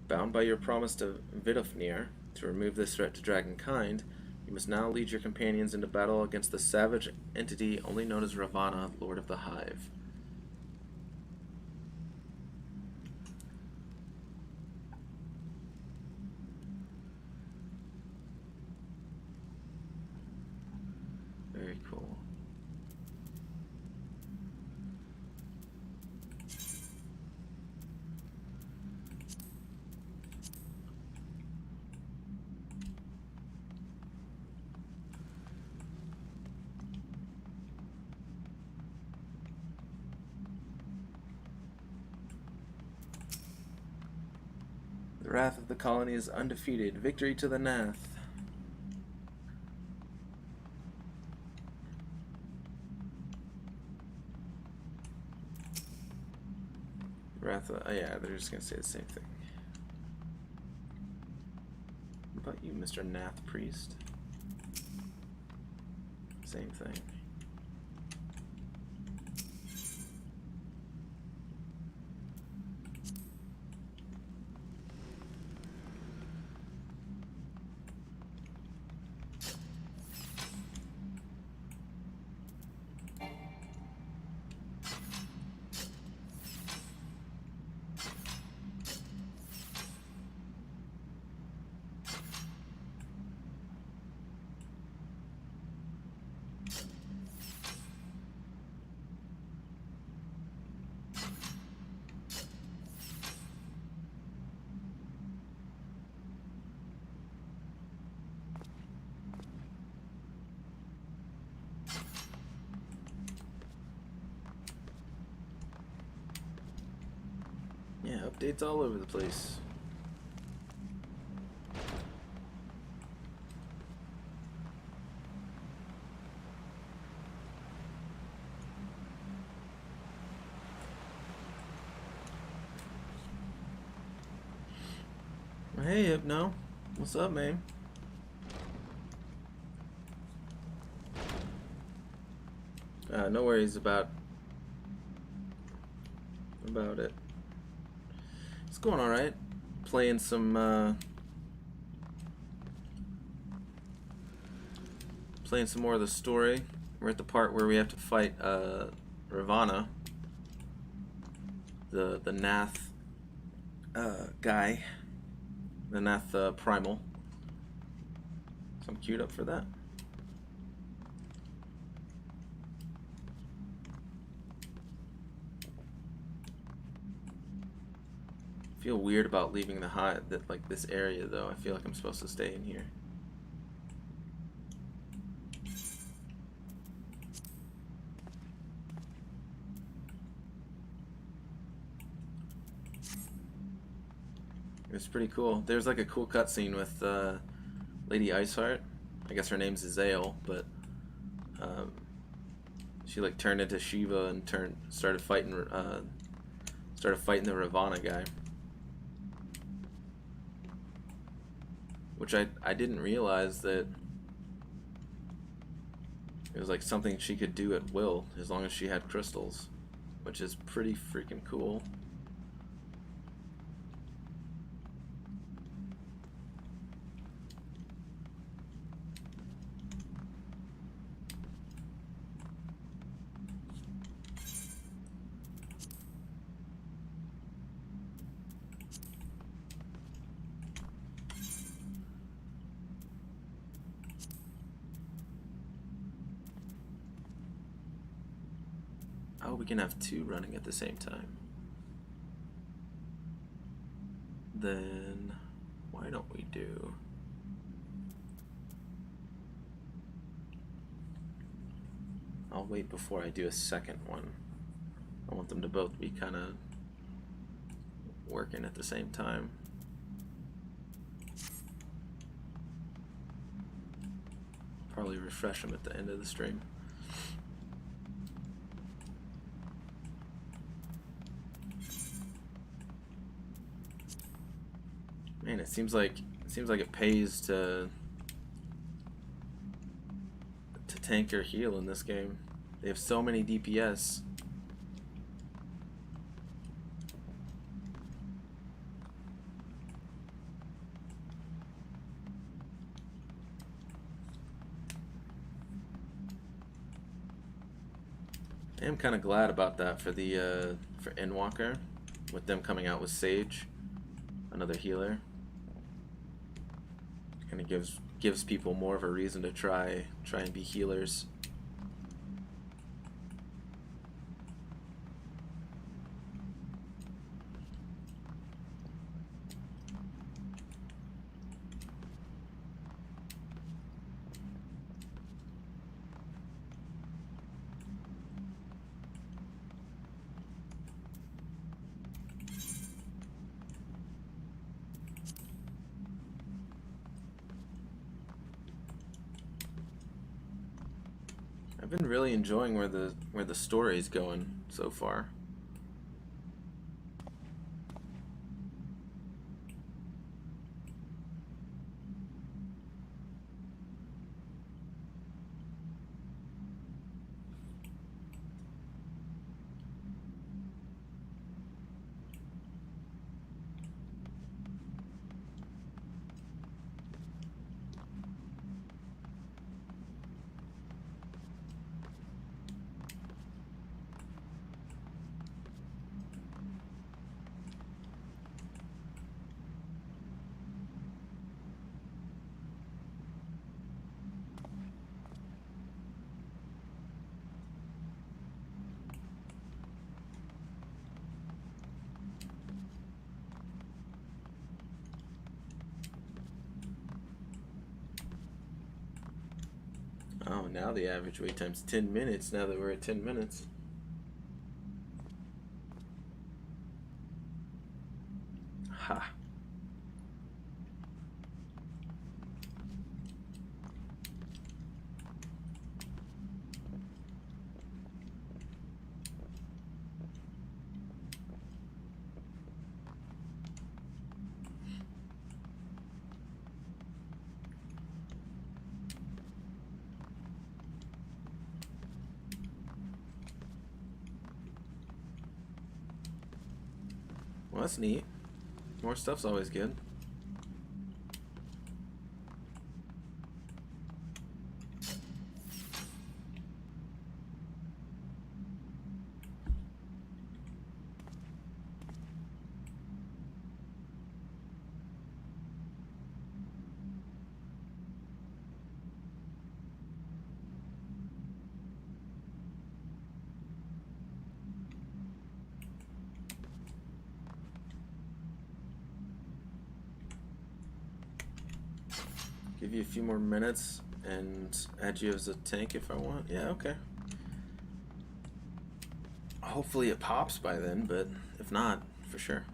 Bound by your promise to Vidofnir to remove this threat to dragonkind, you must now lead your companions into battle against the savage entity only known as Ravana, Lord of the Hive. Very cool. The wrath of the colony is undefeated. Victory to the Nath. Wrath of, oh yeah, they're just gonna say the same thing. What about you, Mr. Nath Priest? Same thing. Yeah, updates all over the place. Hey, Hypno. What's up, man? No worries about it. It's going all right. Playing some more of the story. We're at the part where we have to fight Ravana, the Nath guy, the Nath primal. So I'm queued up for that. I feel weird about leaving the hive, like this area though. I feel like I'm supposed to stay in here. It's pretty cool. There's like a cool cutscene with Lady Iceheart. I guess her name's Azael, but she like turned into Shiva and started fighting the Ravana guy. Which I didn't realize that it was like something she could do at will as long as she had crystals, which is pretty freaking cool. Oh, we can have two running at the same time. Then why don't we do... I'll wait before I do a second one. I want them to both be kind of working at the same time. Probably refresh them at the end of the stream. Man, it seems like it pays to tank or heal in this game. They have so many DPS. I am kind of glad about that for the for Endwalker, with them coming out with Sage, another healer. Kind of gives people more of a reason to try and be healers. I've been really enjoying where the story's going so far. Oh, now the average wait time's 10 minutes, now that we're at 10 minutes. Ha. Well, that's neat. More stuff's always good. Give you a few more minutes and add you as a tank if I want. Yeah, okay. Hopefully it pops by then, but if not, for sure.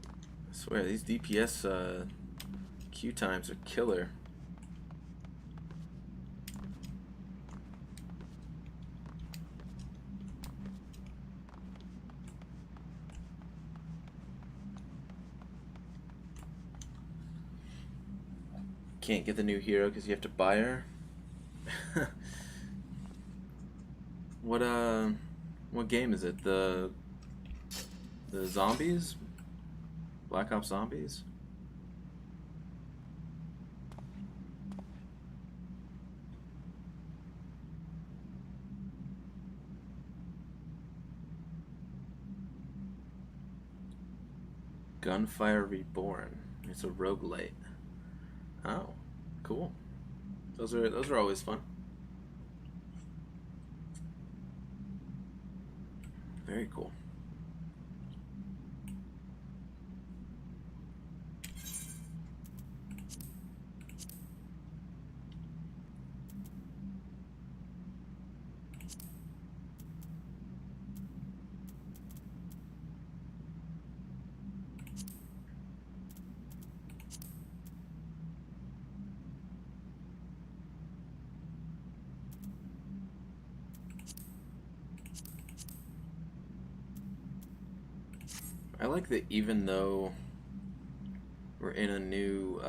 I swear, these DPS queue times are killer. Can't get the new hero because you have to buy her. What game is it? The zombies? Black Ops Zombies? Gunfire Reborn. It's a roguelite. Oh, cool. Those are always fun. Very cool. I like that even though we're in a new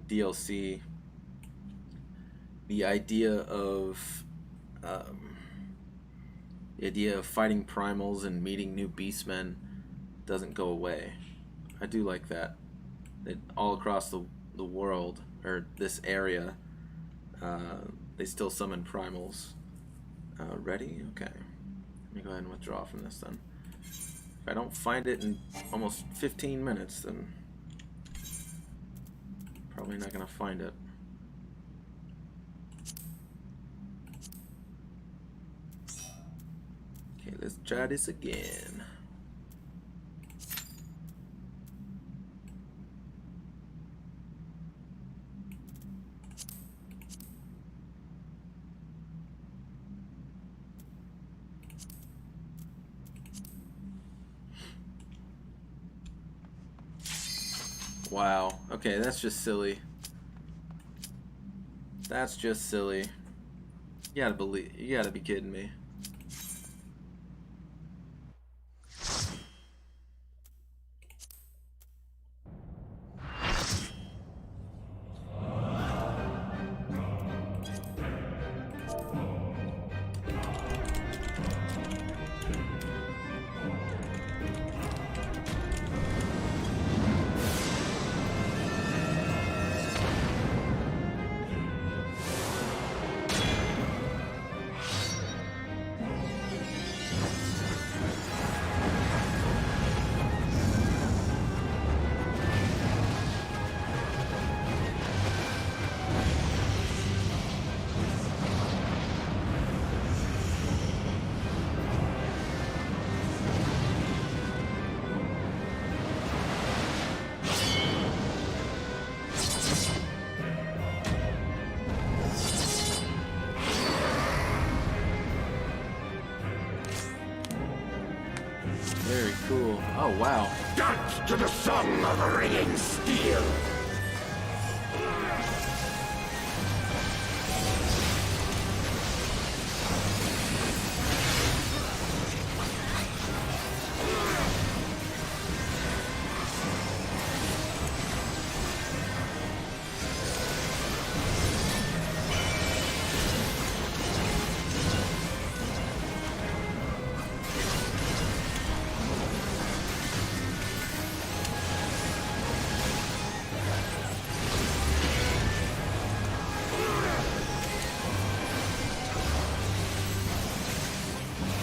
DLC, the idea of fighting primals and meeting new beastmen doesn't go away. I do like that. That all across the world, or this area, they still summon primals. Ready? Okay. Let me go ahead and withdraw from this then. If I don't find it in almost 15 minutes, then probably not gonna find it. Okay, let's try this again. Wow. Okay, that's just silly. That's just silly. You gotta be kidding me. Very cool. Oh, wow. Dance to the song of ringing steel.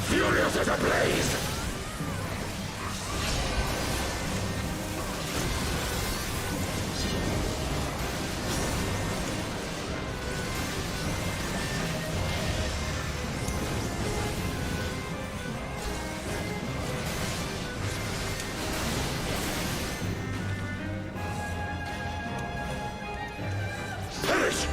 Furious as a blaze! Perish!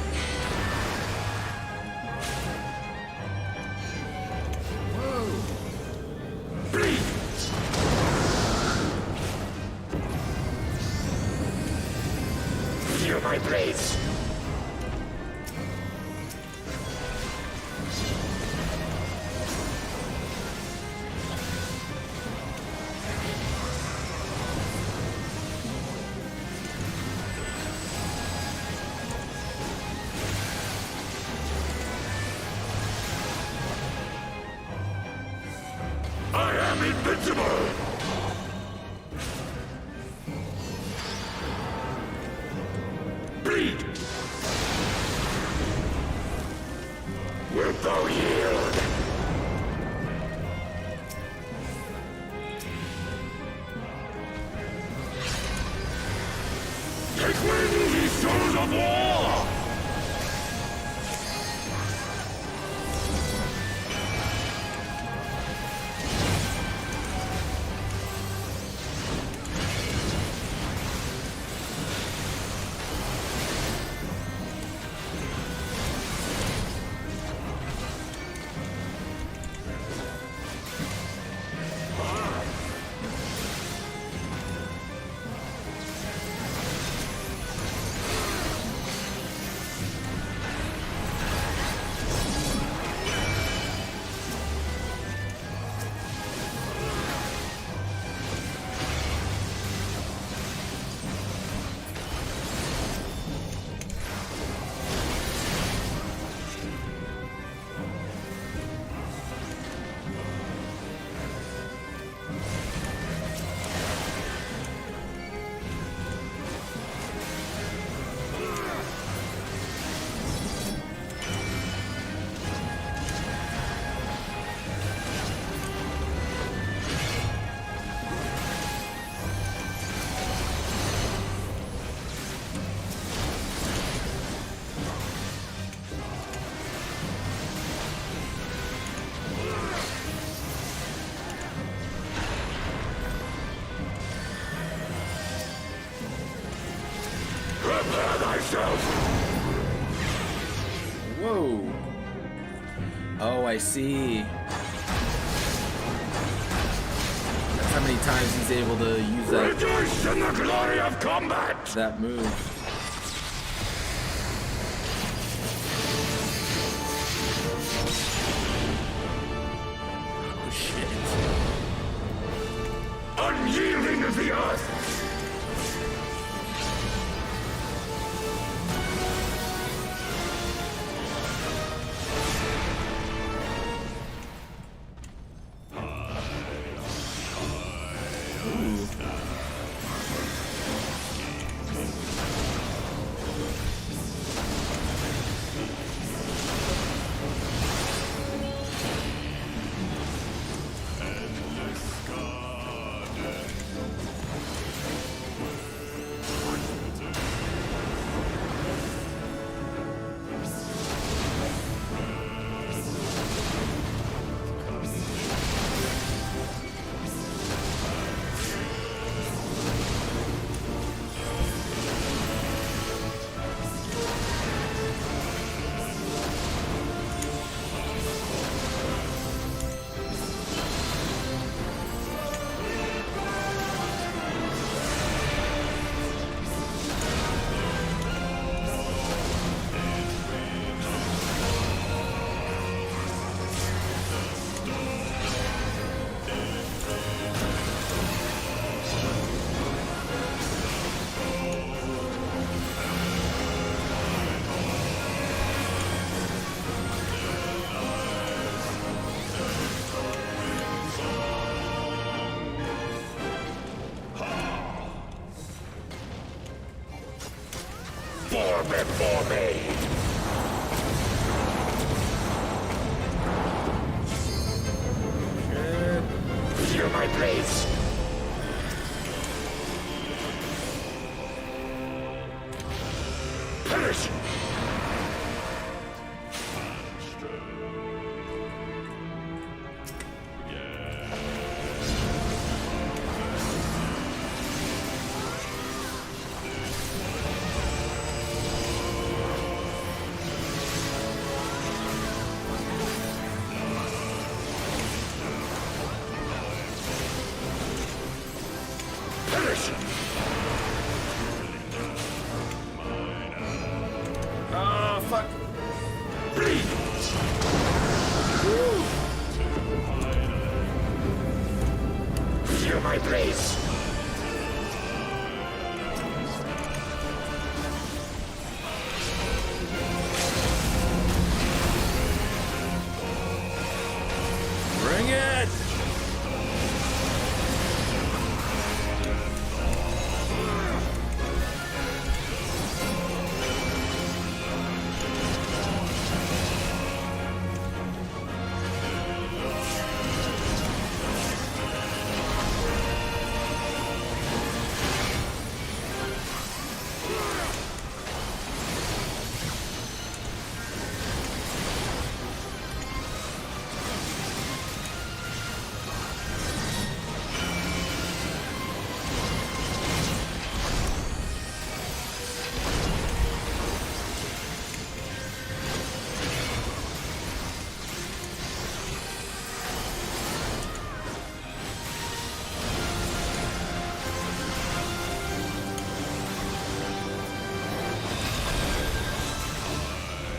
Bleed! Feel my blades! I am invincible! Bleed! Wilt thou yield? Take wing, ye souls of war! Prepare thyself! Whoa. Oh, I see. That's how many times he's able to use that. Rejoice in the glory of combat! That move. Oh shit. Unyielding of the earth! Before me! Feel my blades! Perish! Oh, fuck. Bleed! Feel my blades! Bring it!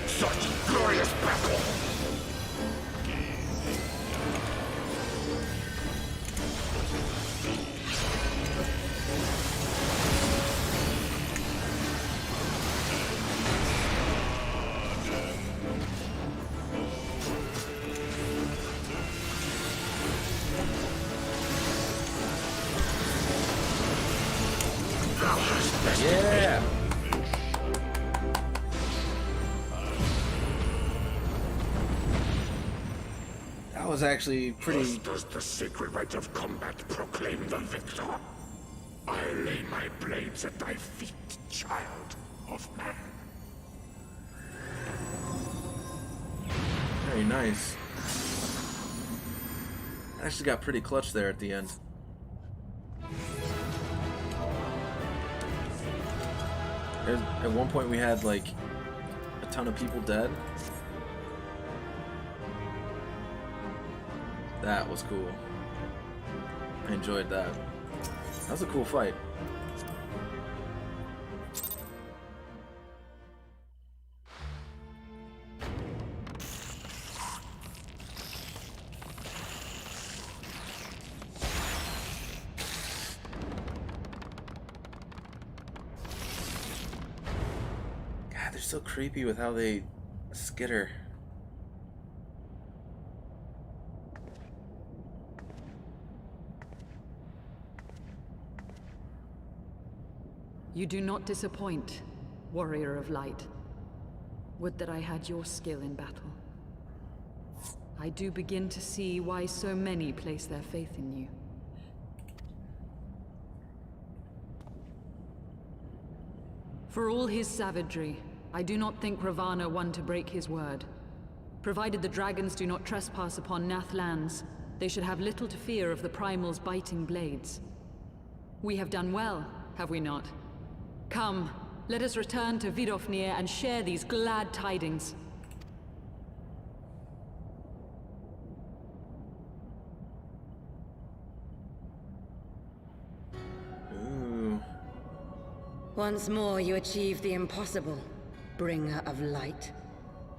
Such glorious battle! Thou hast bested me. Yeah! That was actually pretty. Thus does the sacred rite of combat proclaim the victor. I lay my blades at thy feet, child of man. Very nice. Actually got pretty clutch there at the end. At one point we had like a ton of people dead. That was cool. I enjoyed that. That was a cool fight. God, they're so creepy with how they skitter. You do not disappoint, warrior of light. Would that I had your skill in battle. I do begin to see why so many place their faith in you. For all his savagery, I do not think Ravana one to break his word. Provided the dragons do not trespass upon Nath lands, they should have little to fear of the Primal's biting blades. We have done well, have we not? Come, let us return to Vidofnir and share these glad tidings. Ooh. Once more you achieve the impossible, bringer of light.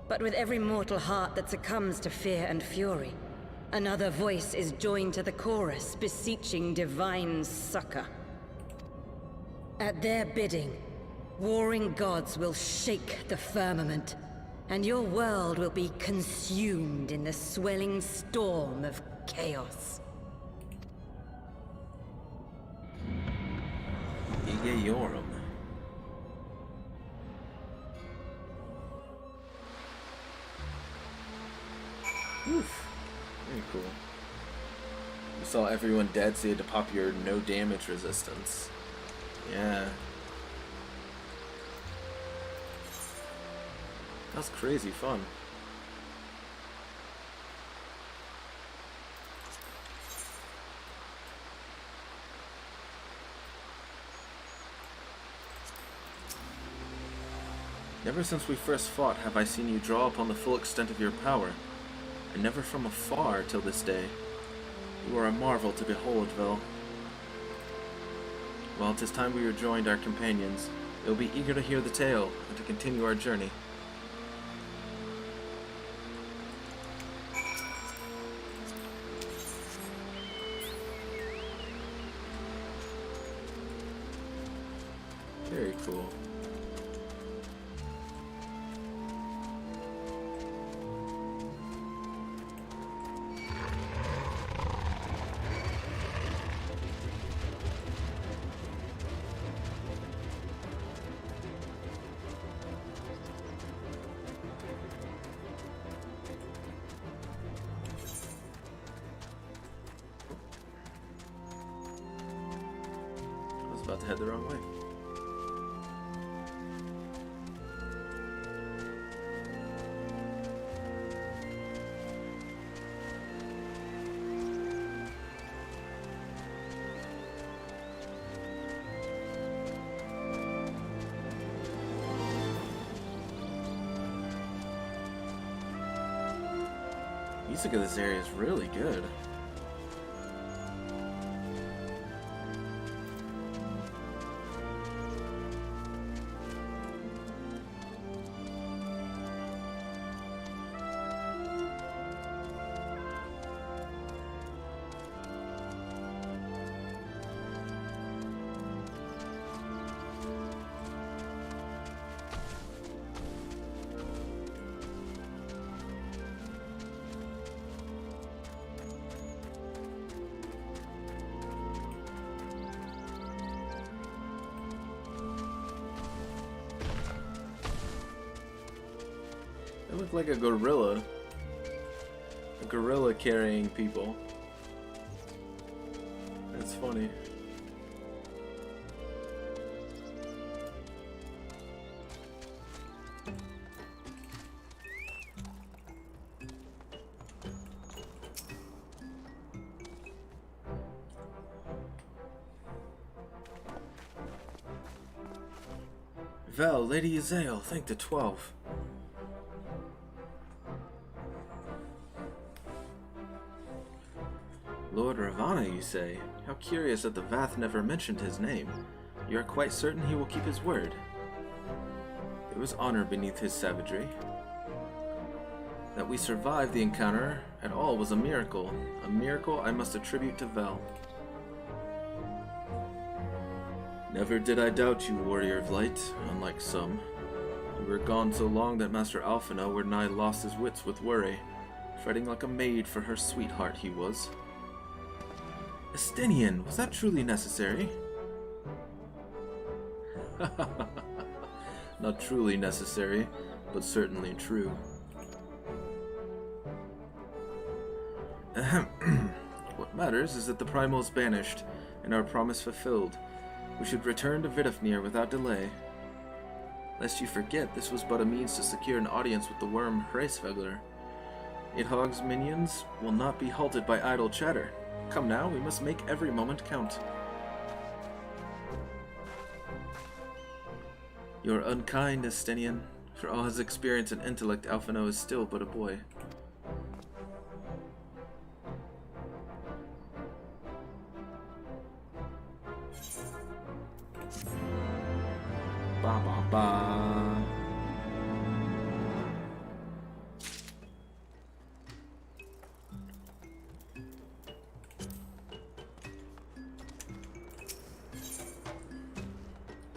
But with every mortal heart that succumbs to fear and fury, another voice is joined to the chorus, beseeching divine succor. At their bidding, warring gods will shake the firmament, and your world will be consumed in the swelling storm of chaos. Ige Yoram. Oof. Very cool. You saw everyone dead, so you had to pop your no damage resistance. Yeah. That's crazy fun. Never since we first fought have I seen you draw upon the full extent of your power, and never from afar till this day. You are a marvel to behold, Vil. Well, 'tis time we rejoined our companions. They will be eager to hear the tale and to continue our journey. Very cool. About to head the wrong way. Music of this area is really good. They look like a gorilla. A gorilla carrying people. That's funny. Vel, Lady Azael, thank the 12. Lord Ravana, you say? How curious that the Vath never mentioned his name. You are quite certain he will keep his word. There was honor beneath his savagery. That we survived the encounter at all was a miracle I must attribute to Vel. Never did I doubt you, warrior of light, unlike some. You were gone so long that Master Alphina were nigh lost his wits with worry, fretting like a maid for her sweetheart he was. Estinian, was that truly necessary? Not truly necessary, but certainly true. Ahem. What matters is that the Primal is banished, and our promise fulfilled. We should return to Vidofnir without delay. Lest you forget, this was but a means to secure an audience with the worm Hraesvegler. Nidhogg's minions will not be halted by idle chatter. Come now, we must make every moment count. You are unkind, Estinian. For all his experience and intellect, Alphino is still but a boy. Ba ba ba.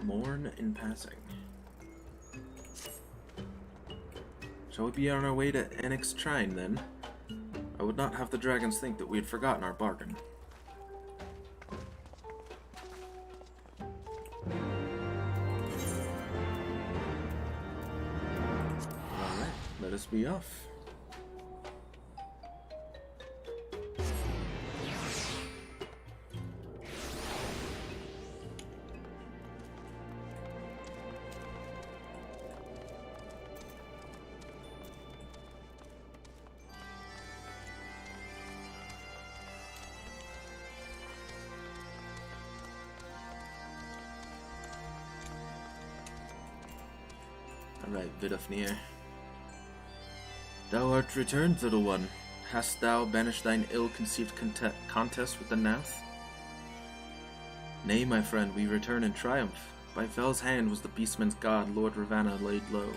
Mourn in passing. Shall we be on our way to Annex Trine, then? I would not have the dragons think that we had forgotten our bargain. Alright, let us be off. Alright, Vidofnir. Thou art returned, little one. Hast thou banished thine ill-conceived contest with the Nath? Nay, my friend, we return in triumph. By Vel's hand was the beastman's god, Lord Ravana, laid low.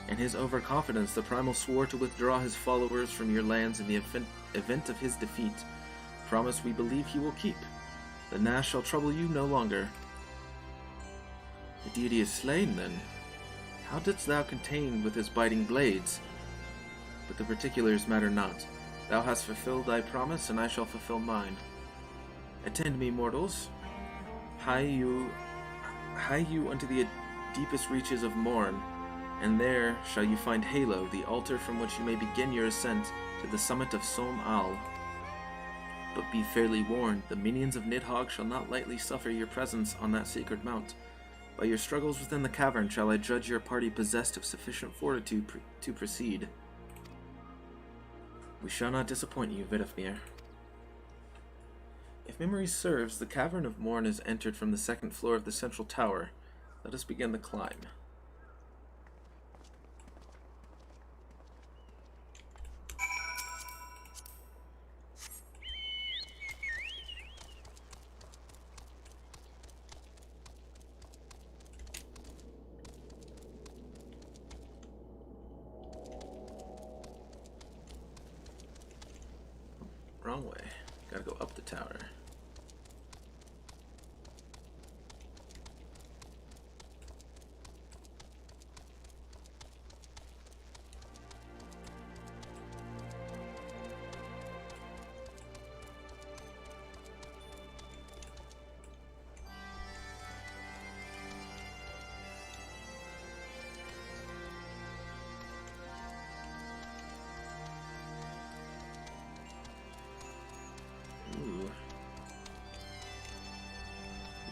In his overconfidence, the Primal swore to withdraw his followers from your lands in the event of his defeat. Promise we believe he will keep. The Nath shall trouble you no longer. The deity is slain, then. How didst thou contend with his biting blades? But the particulars matter not. Thou hast fulfilled thy promise, and I shall fulfill mine. Attend me, mortals. Hie you unto the deepest reaches of Morn, and there shall you find Halo, the altar from which you may begin your ascent to the summit of Som Al. But be fairly warned, the minions of Nidhogg shall not lightly suffer your presence on that sacred mount. By your struggles within the cavern shall I judge your party possessed of sufficient fortitude to proceed. We shall not disappoint you, Vidofnir. If memory serves, the Cavern of Morn is entered from the second floor of the central tower. Let us begin the climb. Wrong way. Gotta go up the tower.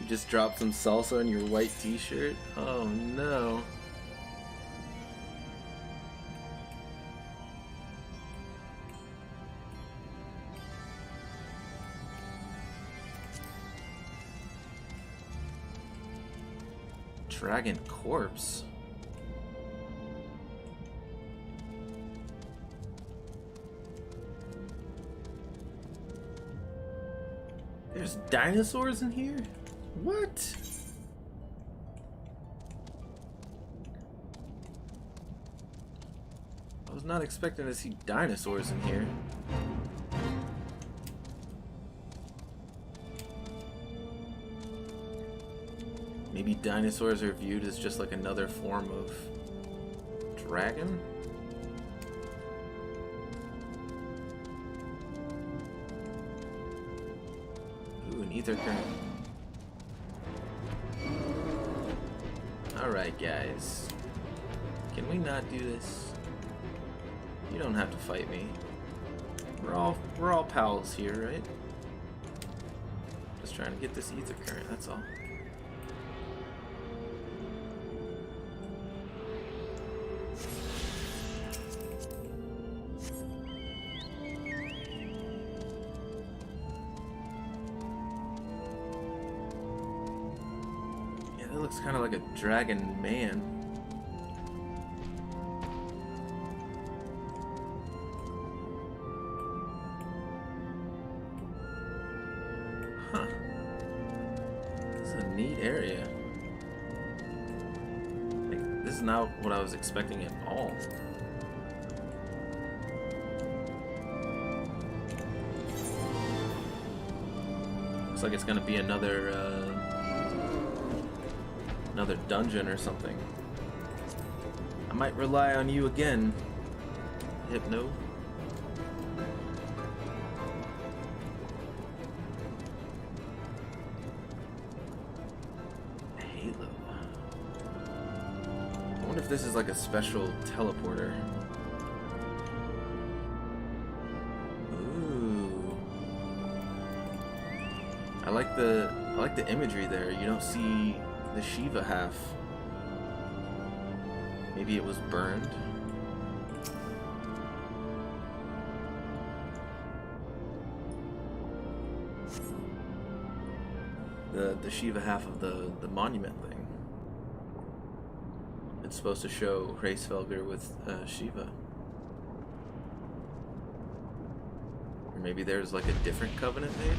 Just dropped some salsa on your white t-shirt? Oh no. Dragon corpse. There's dinosaurs in here? What? I was not expecting to see dinosaurs in here. Maybe dinosaurs are viewed as just like another form of dragon? Ooh, an ether current. Alright, guys. Can we not do this? You don't have to fight me. We're all pals here, right? Just trying to get this ether current, that's all. Yeah, that looks kind of like a dragon man. Huh. This is a neat area. Like, this is not what I was expecting at all. Looks like it's gonna be another dungeon or something. I might rely on you again, Hypno. I wonder if this is like a special teleporter. Ooh. I like the imagery there. You don't see the Shiva half. Maybe it was burned. The Shiva half of the monument thing. It's supposed to show Heavensward with Shiva. Or maybe there's like a different covenant made?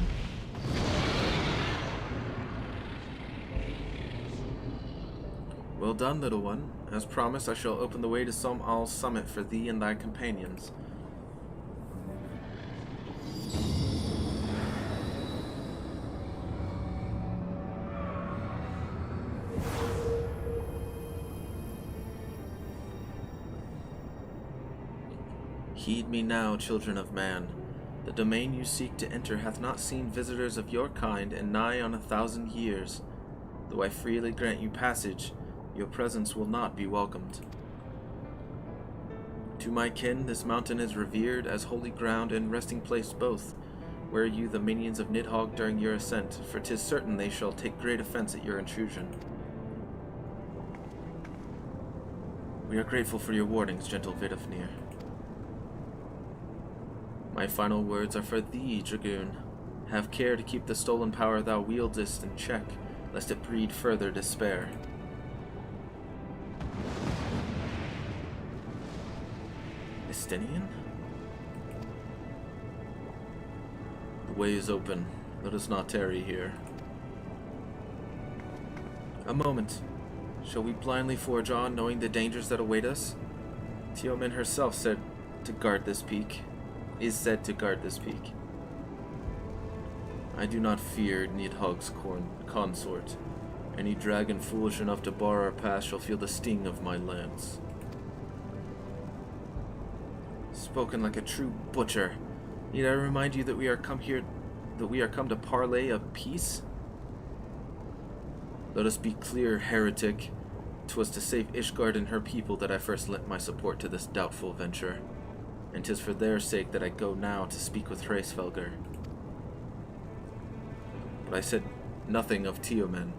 Well done, little one. As promised, I shall open the way to Som'al's summit for thee and thy companions. Heed me now, children of man. The domain you seek to enter hath not seen visitors of your kind in nigh on 1,000 years. Though I freely grant you passage, your presence will not be welcomed. To my kin, this mountain is revered as holy ground and resting place both. Wear you the minions of Nidhogg during your ascent, for 'tis certain they shall take great offense at your intrusion. We are grateful for your warnings, gentle Vidofnir. My final words are for thee, Dragoon. Have care to keep the stolen power thou wieldest in check, lest it breed further despair. Estinian? The way is open. Let us not tarry here. A moment. Shall we blindly forge on, knowing the dangers that await us? Teoman herself said to guard this peak. Is said to guard this peak. I do not fear Nidhogg's consort. Any dragon foolish enough to bar our path shall feel the sting of my lance. Spoken like a true butcher. Need I remind you that we are come to parley of peace? Let us be clear, heretic. 'Twas to save Ishgard and her people that I first lent my support to this doubtful venture. And 'tis for their sake that I go now to speak with Heavensward. But I said nothing of Teoman.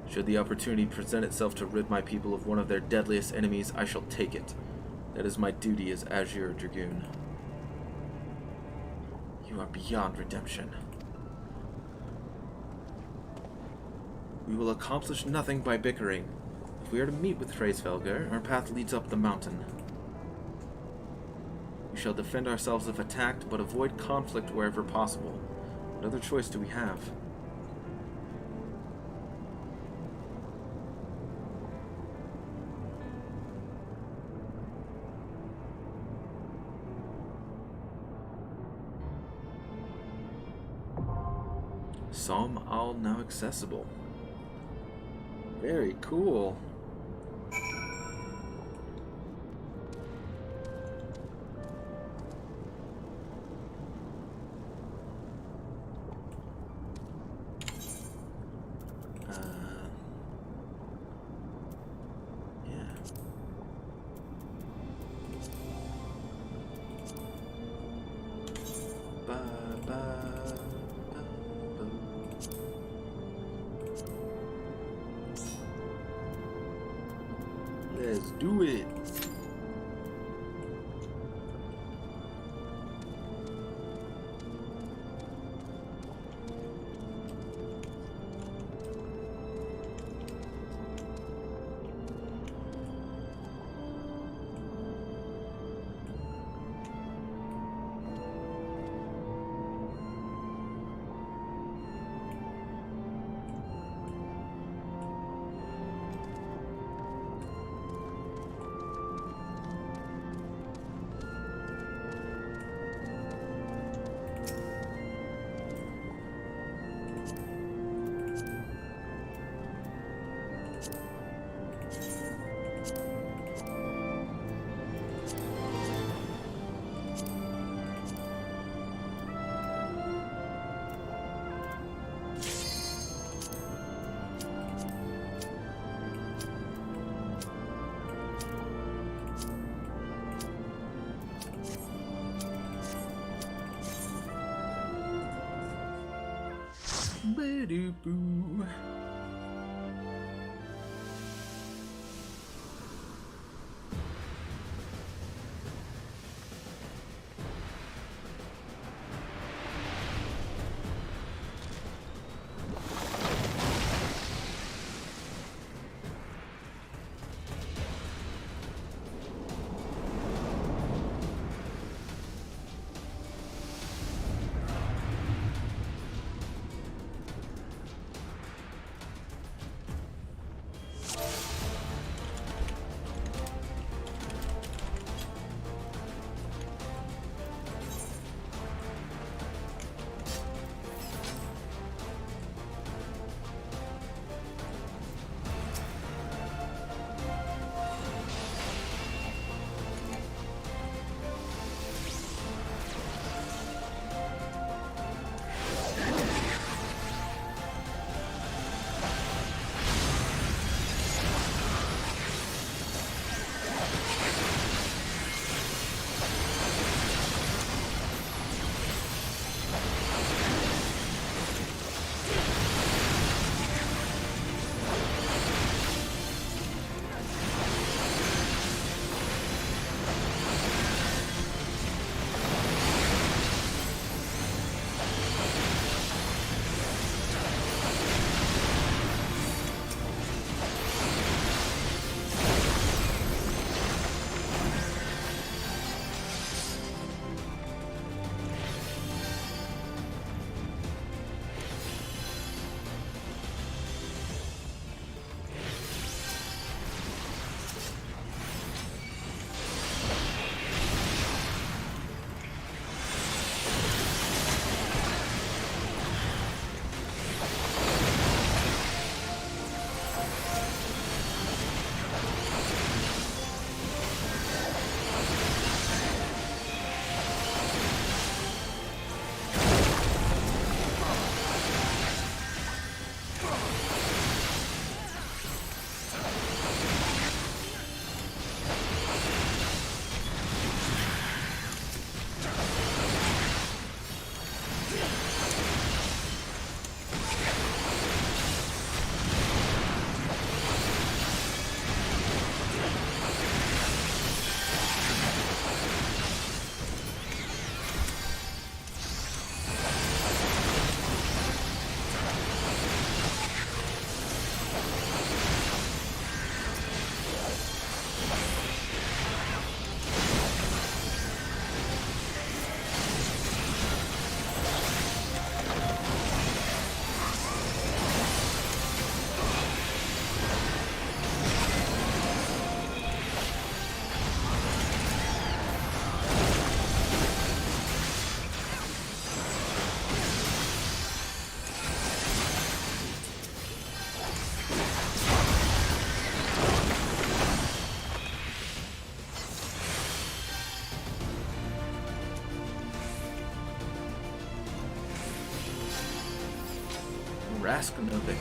Should the opportunity present itself to rid my people of one of their deadliest enemies, I shall take it. That is my duty as Azure Dragoon. You are beyond redemption. We will accomplish nothing by bickering. If we are to meet with Hraesvelgr, our path leads up the mountain. We shall defend ourselves if attacked, but avoid conflict wherever possible. What other choice do we have? Psalm Al now accessible. Very cool. Let's do it. Ba-doo-boo. Rasknovic.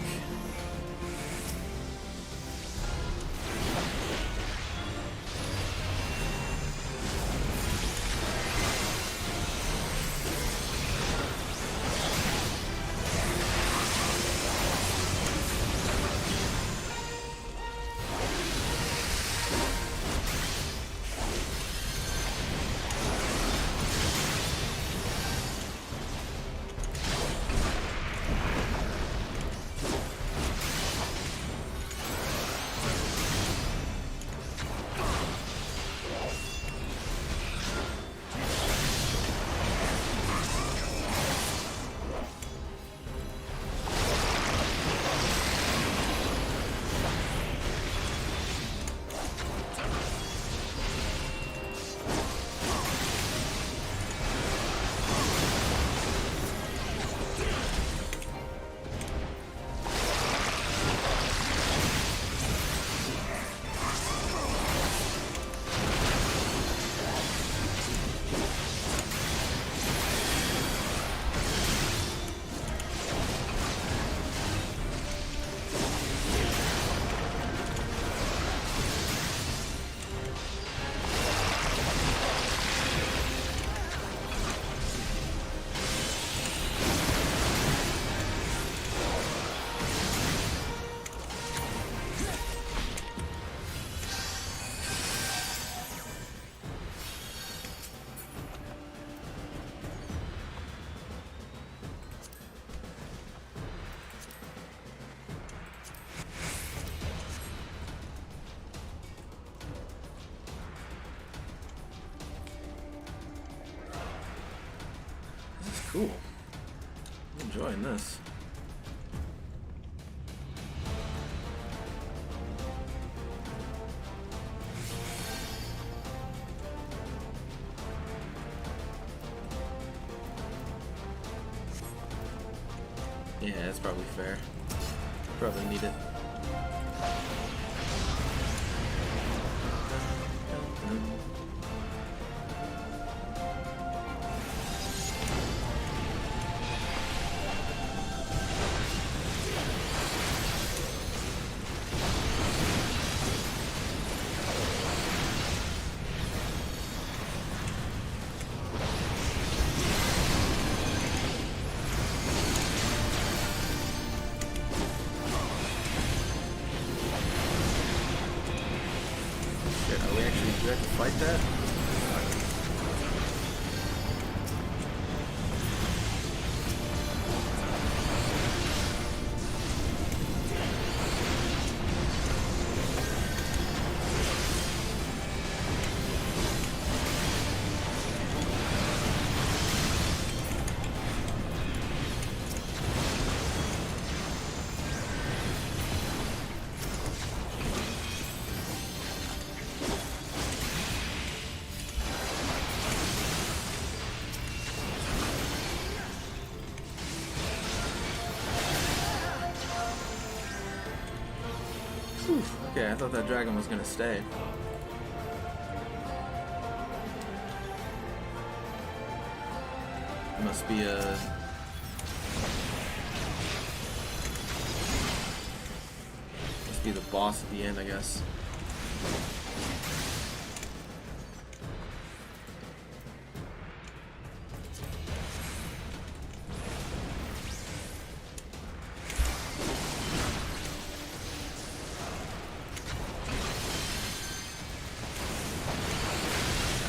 Cool. I'm enjoying this. Yeah, that's probably fair. Probably need it. Do I have to fight that? Okay, I thought that dragon was gonna stay. It must be a... Must be the boss at the end, I guess.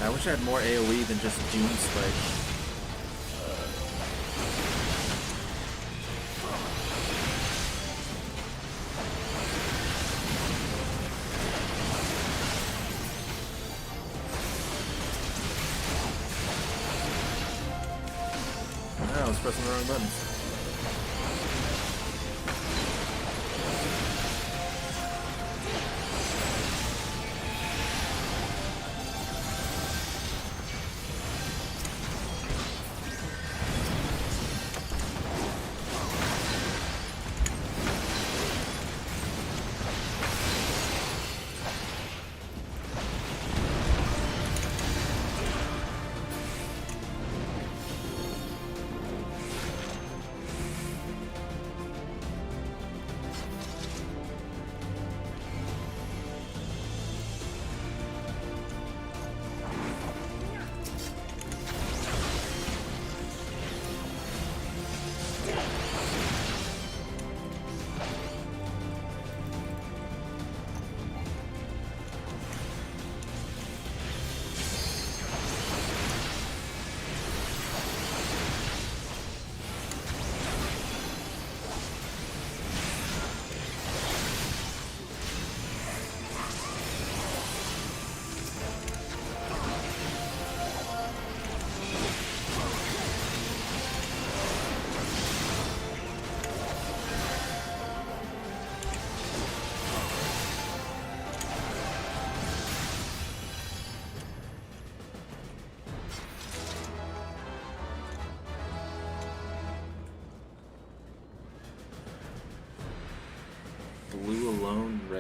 I wish I had more AoE than just Doom Spike. Oh, I was pressing the wrong buttons.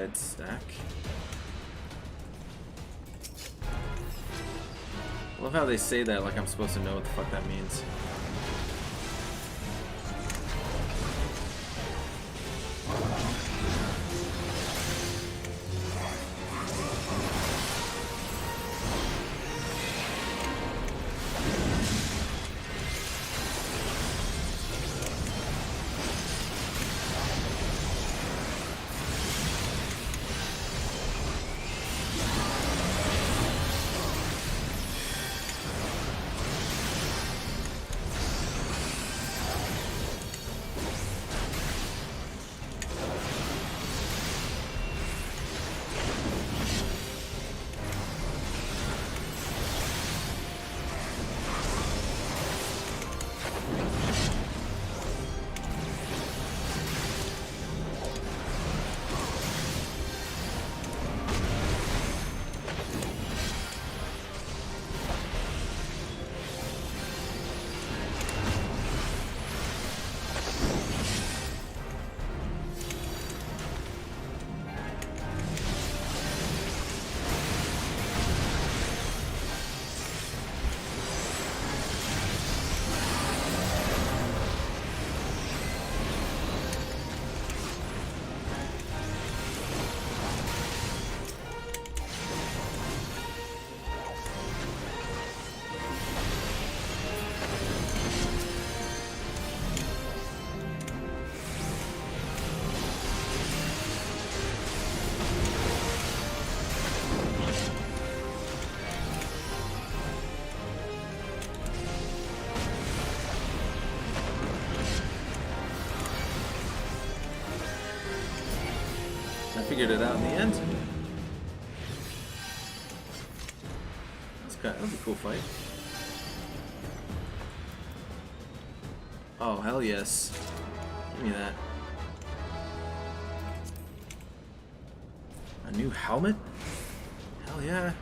red stack. I love how they say that like I'm supposed to know what the fuck that means. Figured it out in the end. That was a cool fight. Oh, hell yes. Give me that. A new helmet? Hell yeah.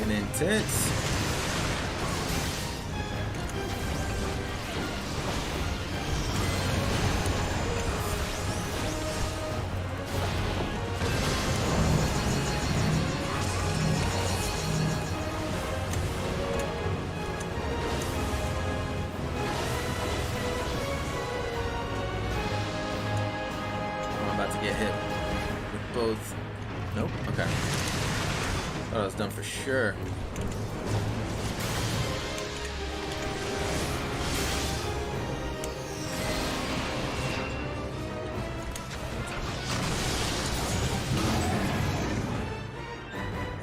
Intense. I'm about to get hit with both. Nope. Okay. Thought I was done for sure.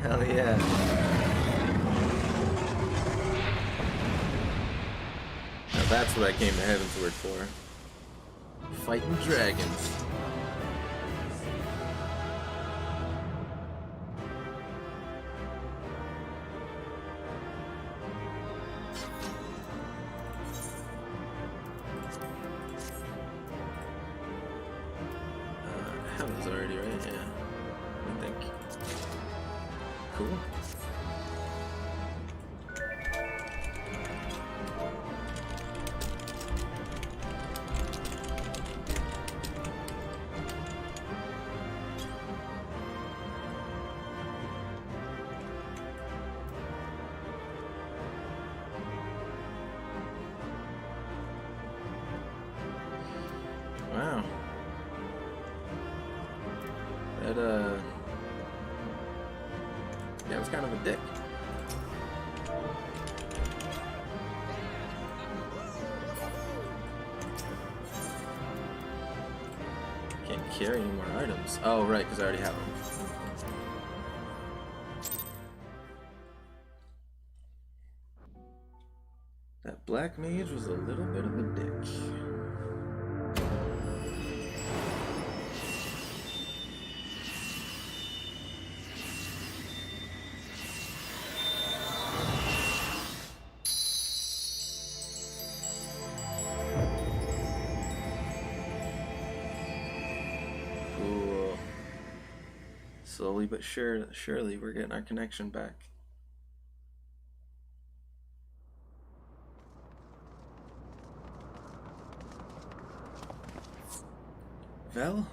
Hell yeah. Now that's what I came to Heavensward for. Fighting dragons. Heaven's already right, yeah. I think. Cool. Wow. That, yeah, was kind of a dick. Can't carry any more items. Oh, right, because I already have them. That black mage was a little bit of a dick. Slowly but surely, we're getting our connection back. Vel?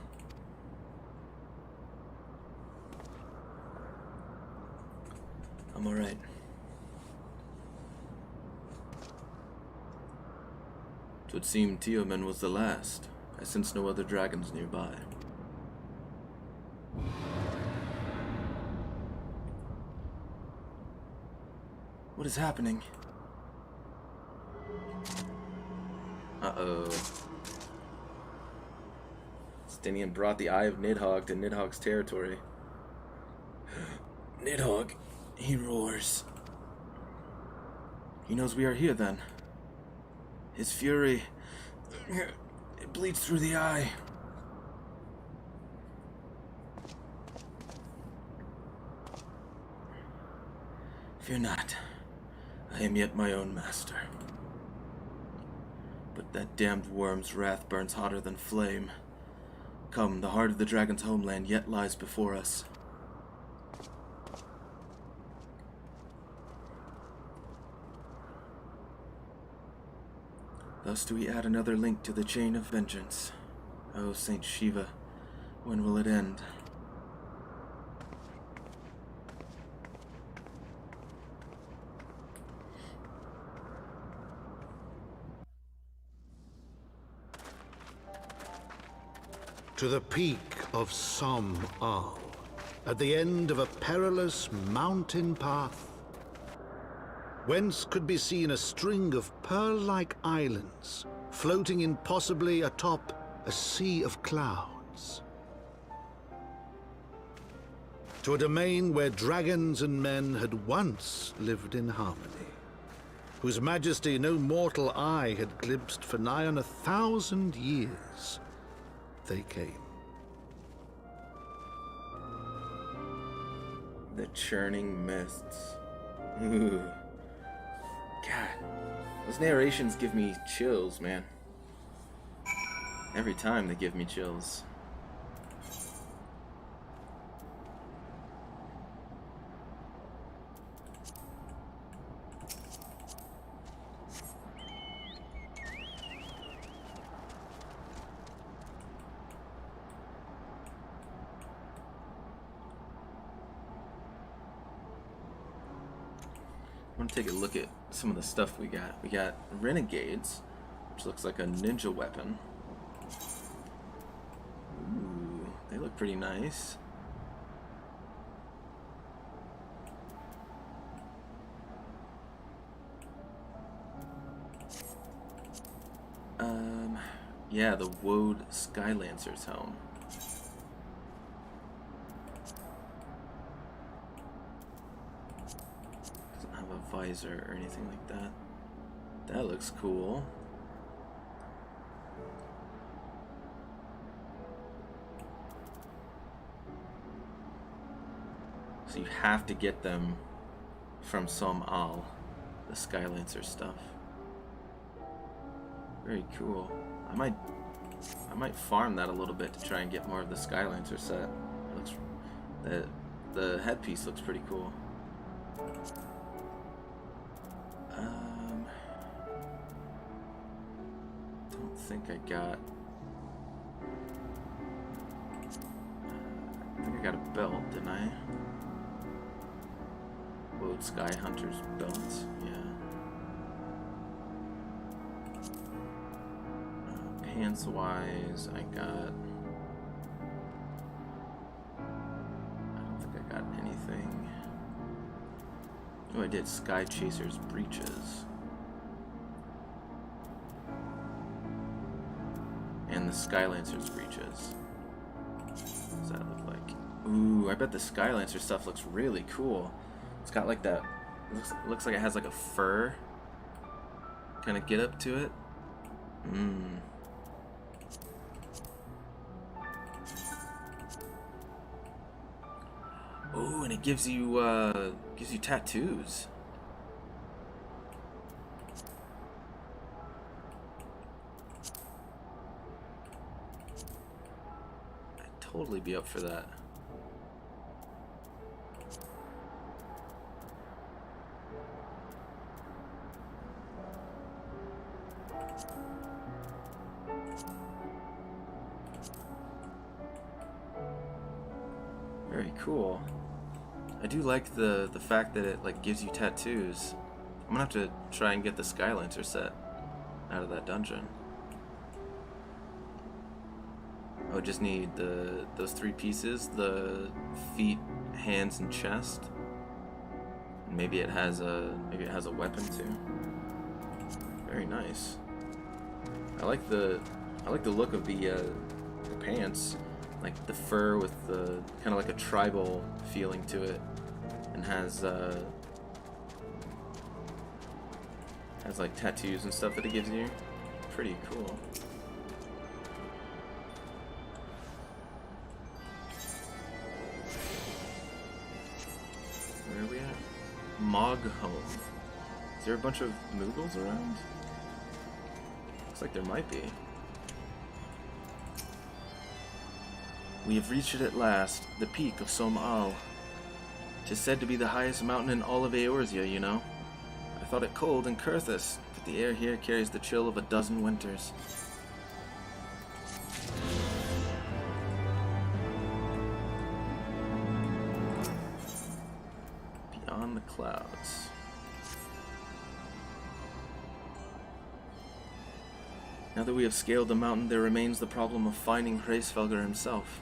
I'm alright. It would seem Teoman was the last. I sense no other dragons nearby. What is happening? Uh-oh. Stinian brought the Eye of Nidhogg to Nidhogg's territory. Nidhogg, he roars. He knows we are here then. His fury, it bleeds through the eye. Fear not. I am yet my own master. But that damned worm's wrath burns hotter than flame. Come, the heart of the dragon's homeland yet lies before us. Thus do we add another link to the chain of vengeance. Oh, Saint Shiva, when will it end? To the peak of Som Al, at the end of a perilous mountain path, whence could be seen a string of pearl-like islands floating impossibly atop a sea of clouds. To a domain where dragons and men had once lived in harmony, whose majesty no mortal eye had glimpsed for nigh on 1,000 years, they came. The churning mists. Ooh. God, those narrations give me chills, man. Every time they give me chills. I want to take a look at some of the stuff we got. We got Renegades, which looks like a ninja weapon. Ooh, they look pretty nice. Yeah, the Woad Skylancer's helm. Visor or anything like that. That looks cool. So you have to get them from Som Al, the Skylancer stuff. Very cool. I might farm that a little bit to try and get more of the Skylancer set. It looks, the headpiece looks pretty cool. Don't think I got. I think I got a belt, didn't I? Woad Sky Hunter's belt, yeah. Pants wise, I got. I don't think I got anything. Oh, I did Sky Chaser's breeches. And the Skylancer's breeches. What does that look like? Ooh, I bet the Skylancer stuff looks really cool. It's got like that. Looks like it has like a fur kind of get up to it. Oh, and it gives you tattoos. I'd totally be up for that. Very cool. I do like the fact that it like gives you tattoos. I'm gonna have to try and get the Skylancer set out of that dungeon. I would just need those 3 pieces: the feet, hands, and chest. And maybe it has a weapon too. Very nice. I like the look of the pants, like the fur with the kind of like a tribal feeling to it, and has like tattoos and stuff that it gives you. Pretty cool. Where are we at? Moghome. Is there a bunch of Moogles around? Looks like there might be. We have reached it at last, the peak of Som-Al. 'Tis said to be the highest mountain in all of Eorzea, you know. I thought it cold in Kurthus, but the air here carries the chill of a dozen winters. Beyond the clouds. Now that we have scaled the mountain, there remains the problem of finding Hraesvelgr himself.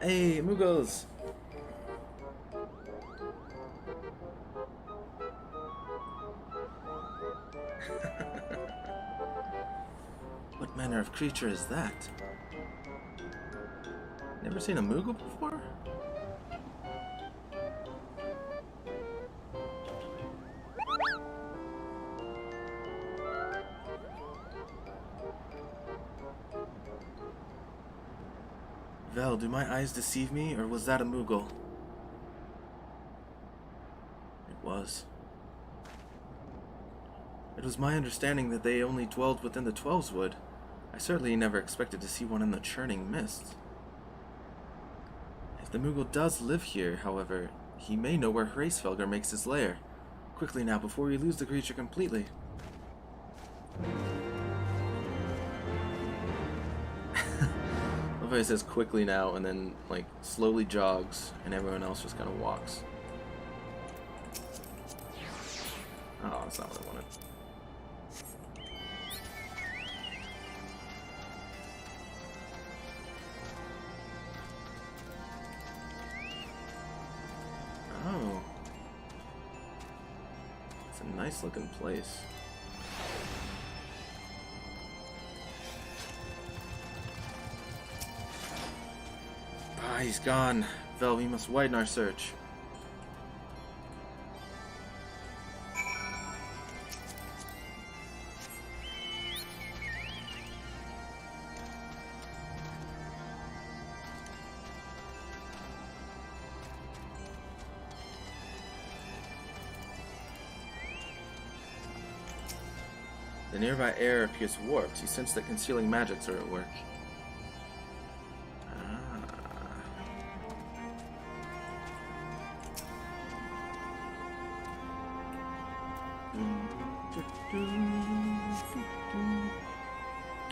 Hey, Moogles! What manner of creature is that? Never seen a Moogle before? Vel, do my eyes deceive me, or was that a Moogle? It was. It was my understanding that they only dwelled within the Twelveswood. I certainly never expected to see one in the churning mist. If the Moogle does live here, however, he may know where Hraesvelgr makes his lair. Quickly now, before we lose the creature completely. It says quickly now and then like slowly jogs and everyone else just kind of walks. Oh, that's not what I wanted. Oh. It's a nice looking place. Ah, he's gone. Vel, we must widen our search. The nearby air appears warped. You sense that concealing magics are at work.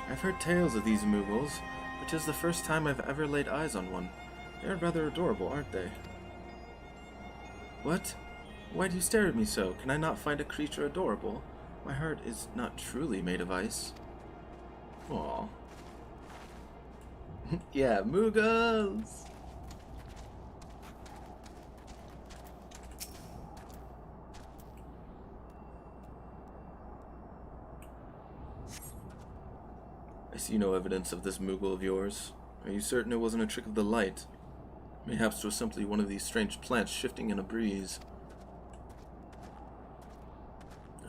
I've heard tales of these Moogles, but 'tis the first time I've ever laid eyes on one. They're rather adorable, aren't they? What? Why do you stare at me so? Can I not find a creature adorable? My heart is not truly made of ice. Aww. Yeah, Moogles! I see no evidence of this Moogle of yours. Are you certain it wasn't a trick of the light? Mayhaps it was simply one of these strange plants shifting in a breeze.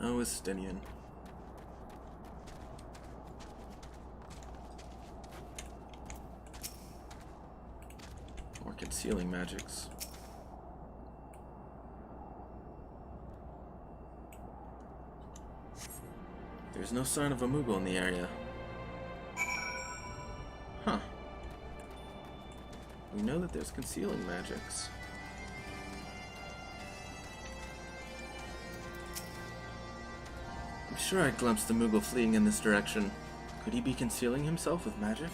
Oh, Estinian. Or concealing magics. There's no sign of a Moogle in the area. Huh. We know that there's concealing magics. I'm sure I glimpsed the Moogle fleeing in this direction. Could he be concealing himself with magic?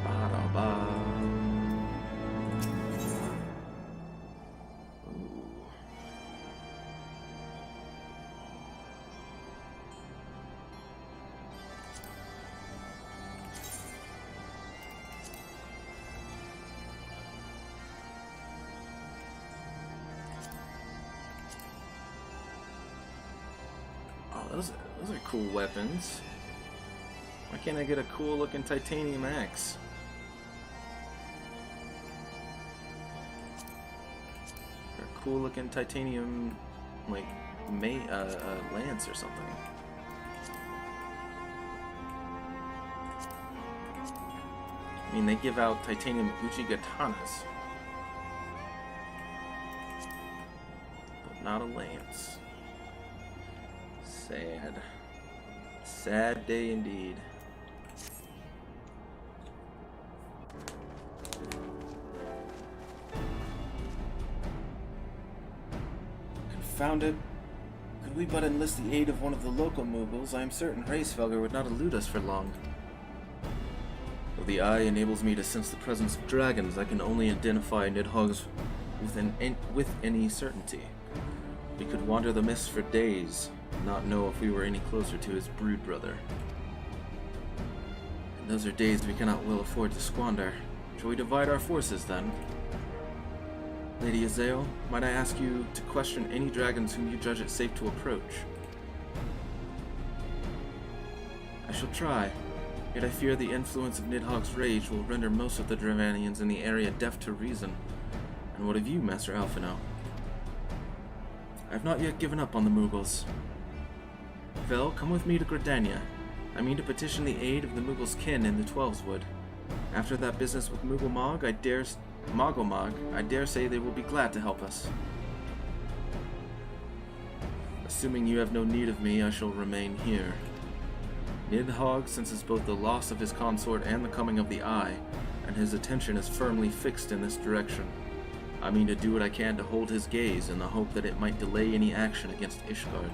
Ba-da-ba. Those are cool weapons. Why can't I get a cool looking titanium axe? Or a cool looking titanium, like, lance or something. I mean, they give out titanium uchigatanas, but not a lance. Sad. Sad day indeed. Confound it. Could we but enlist the aid of one of the local Mughals, I am certain Hraesvelgr would not elude us for long. Though the eye enables me to sense the presence of dragons, I can only identify Nidhogg's with any certainty. We could wander the mists for days, not know if we were any closer to his brood brother. And those are days we cannot well afford to squander. Shall we divide our forces then? Lady Azael, might I ask you to question any dragons whom you judge it safe to approach? I shall try, yet I fear the influence of Nidhogg's rage will render most of the Dravanians in the area deaf to reason. And what of you, Master Alphino? I have not yet given up on the Mughals. Vel, come with me to Gridania. I mean to petition the aid of the Mughals' kin in the Twelveswood. After that business with Mogomog, I dare say they will be glad to help us. Assuming you have no need of me, I shall remain here. Nidhogg senses both the loss of his consort and the coming of the Eye, and his attention is firmly fixed in this direction. I mean to do what I can to hold his gaze in the hope that it might delay any action against Ishgard.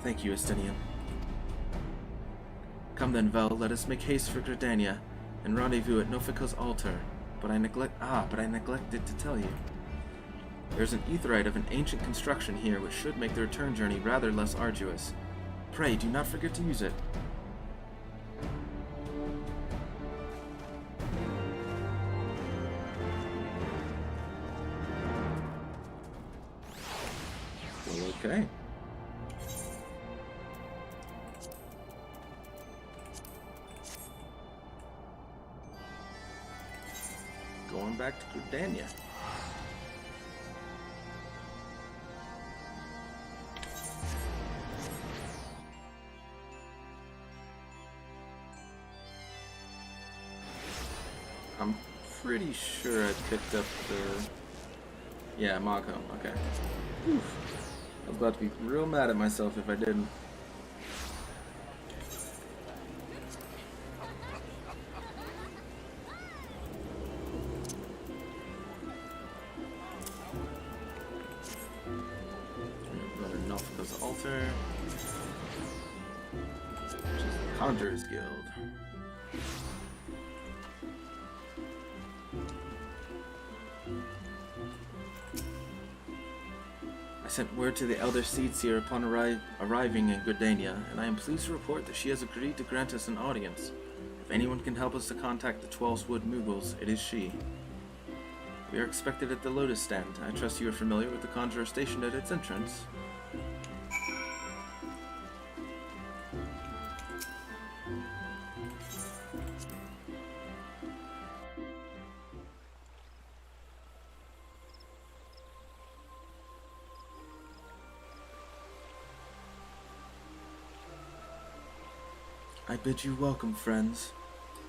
Thank you, Estinian. Come then, Vel, let us make haste for Gridania, and rendezvous at Nofika's altar. But I neglected to tell you. There's an aetheryte of an ancient construction here which should make the return journey rather less arduous. Pray, do not forget to use it. Well, okay. Going back to Gridania. I'm pretty sure I picked up the... Yeah, Moghom, okay. Whew. I was about to be real mad at myself if I didn't. Altar, which is the Conjurer's Guild. I sent word to the Elder Seedseer upon arriving in Gridania, and I am pleased to report that she has agreed to grant us an audience. If anyone can help us to contact the Twelveswood Mughals, it is she. We are expected at the Lotus Stand. I trust you are familiar with the Conjurer stationed at its entrance. I bid you welcome, friends.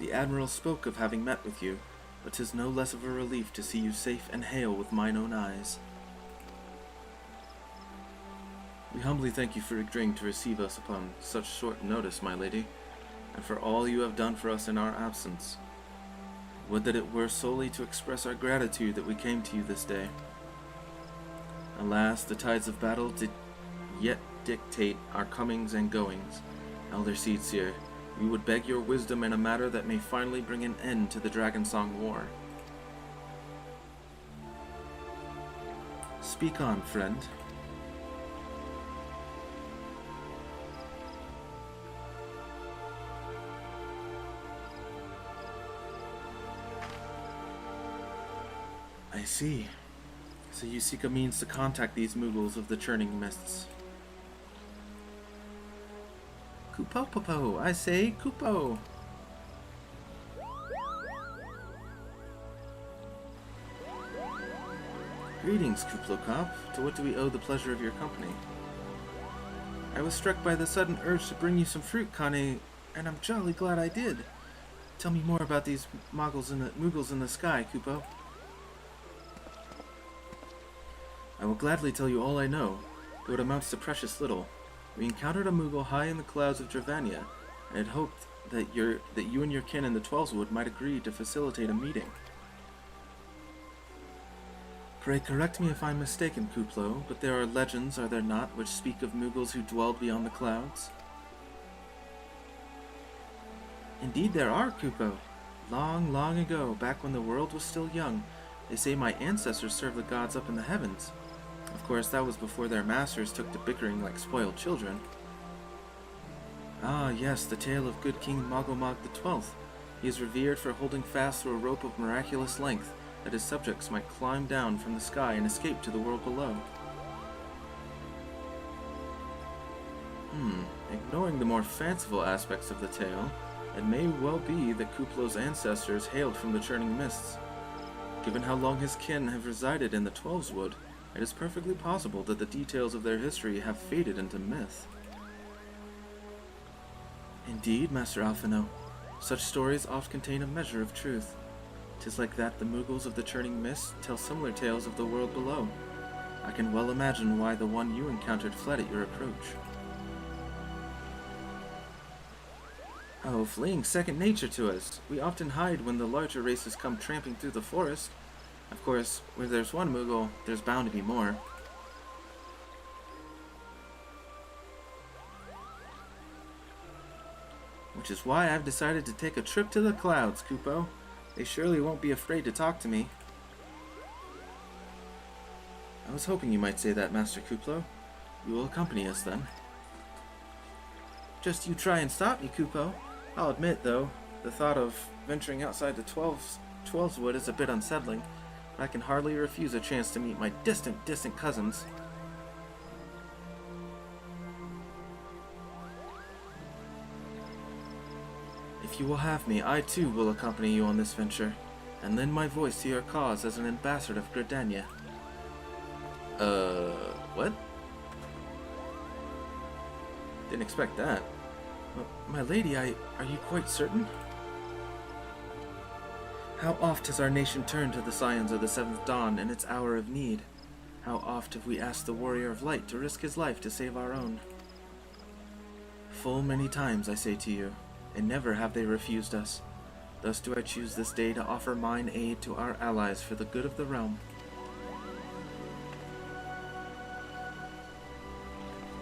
The Admiral spoke of having met with you, but 'tis no less of a relief to see you safe and hale with mine own eyes. We humbly thank you for agreeing to receive us upon such short notice, my lady, and for all you have done for us in our absence. Would that it were solely to express our gratitude that we came to you this day. Alas, the tides of battle did yet dictate our comings and goings. Elder Seedseer, We would beg your wisdom in a matter that may finally bring an end to the Dragonsong War. Speak on, friend. I see. So you seek a means to contact these Moogles of the Churning Mists. Kupo-popo, I say, Kupo! Greetings, Kuplokop. To what do we owe the pleasure of your company? I was struck by the sudden urge to bring you some fruit, Kane, and I'm jolly glad I did. Tell me more about these Moogles in the sky, Kupo. I will gladly tell you all I know, though it amounts to precious little. We encountered a Moogle high in the clouds of Dravania, and had hoped that you and your kin in the Twelveswood might agree to facilitate a meeting. Pray correct me if I'm mistaken, Kuplo, but there are legends, are there not, which speak of Moogles who dwelled beyond the clouds? Indeed there are, Kupo. Long, long ago, back when the world was still young, they say my ancestors served the gods up in the heavens. Of course, that was before their masters took to bickering like spoiled children. Ah, yes, the tale of good King Mogomog XII. He is revered for holding fast to a rope of miraculous length, that his subjects might climb down from the sky and escape to the world below. Ignoring the more fanciful aspects of the tale, it may well be that Kuplo's ancestors hailed from the Churning Mists. Given how long his kin have resided in the Twelveswood, it is perfectly possible that the details of their history have faded into myth. Indeed, Master Alphino, such stories oft contain a measure of truth. 'Tis like that the Moogles of the Churning Mist tell similar tales of the world below. I can well imagine why the one you encountered fled at your approach. Oh, fleeing's second nature to us. We often hide when the larger races come tramping through the forest. Of course, where there's one Moogle, there's bound to be more. Which is why I've decided to take a trip to the clouds, Kupo. They surely won't be afraid to talk to me. I was hoping you might say that, Master Kuplo. You will accompany us, then. Just you try and stop me, Kupo. I'll admit, though, the thought of venturing outside the Twelveswood is a bit unsettling. I can hardly refuse a chance to meet my distant cousins. If you will have me, I too will accompany you on this venture, and lend my voice to your cause as an ambassador of Gridania. What? Didn't expect that. My lady, are you quite certain? How oft has our nation turned to the Scions of the Seventh Dawn in its hour of need? How oft have we asked the Warrior of Light to risk his life to save our own? Full many times, I say to you, and never have they refused us. Thus do I choose this day to offer mine aid to our allies for the good of the realm.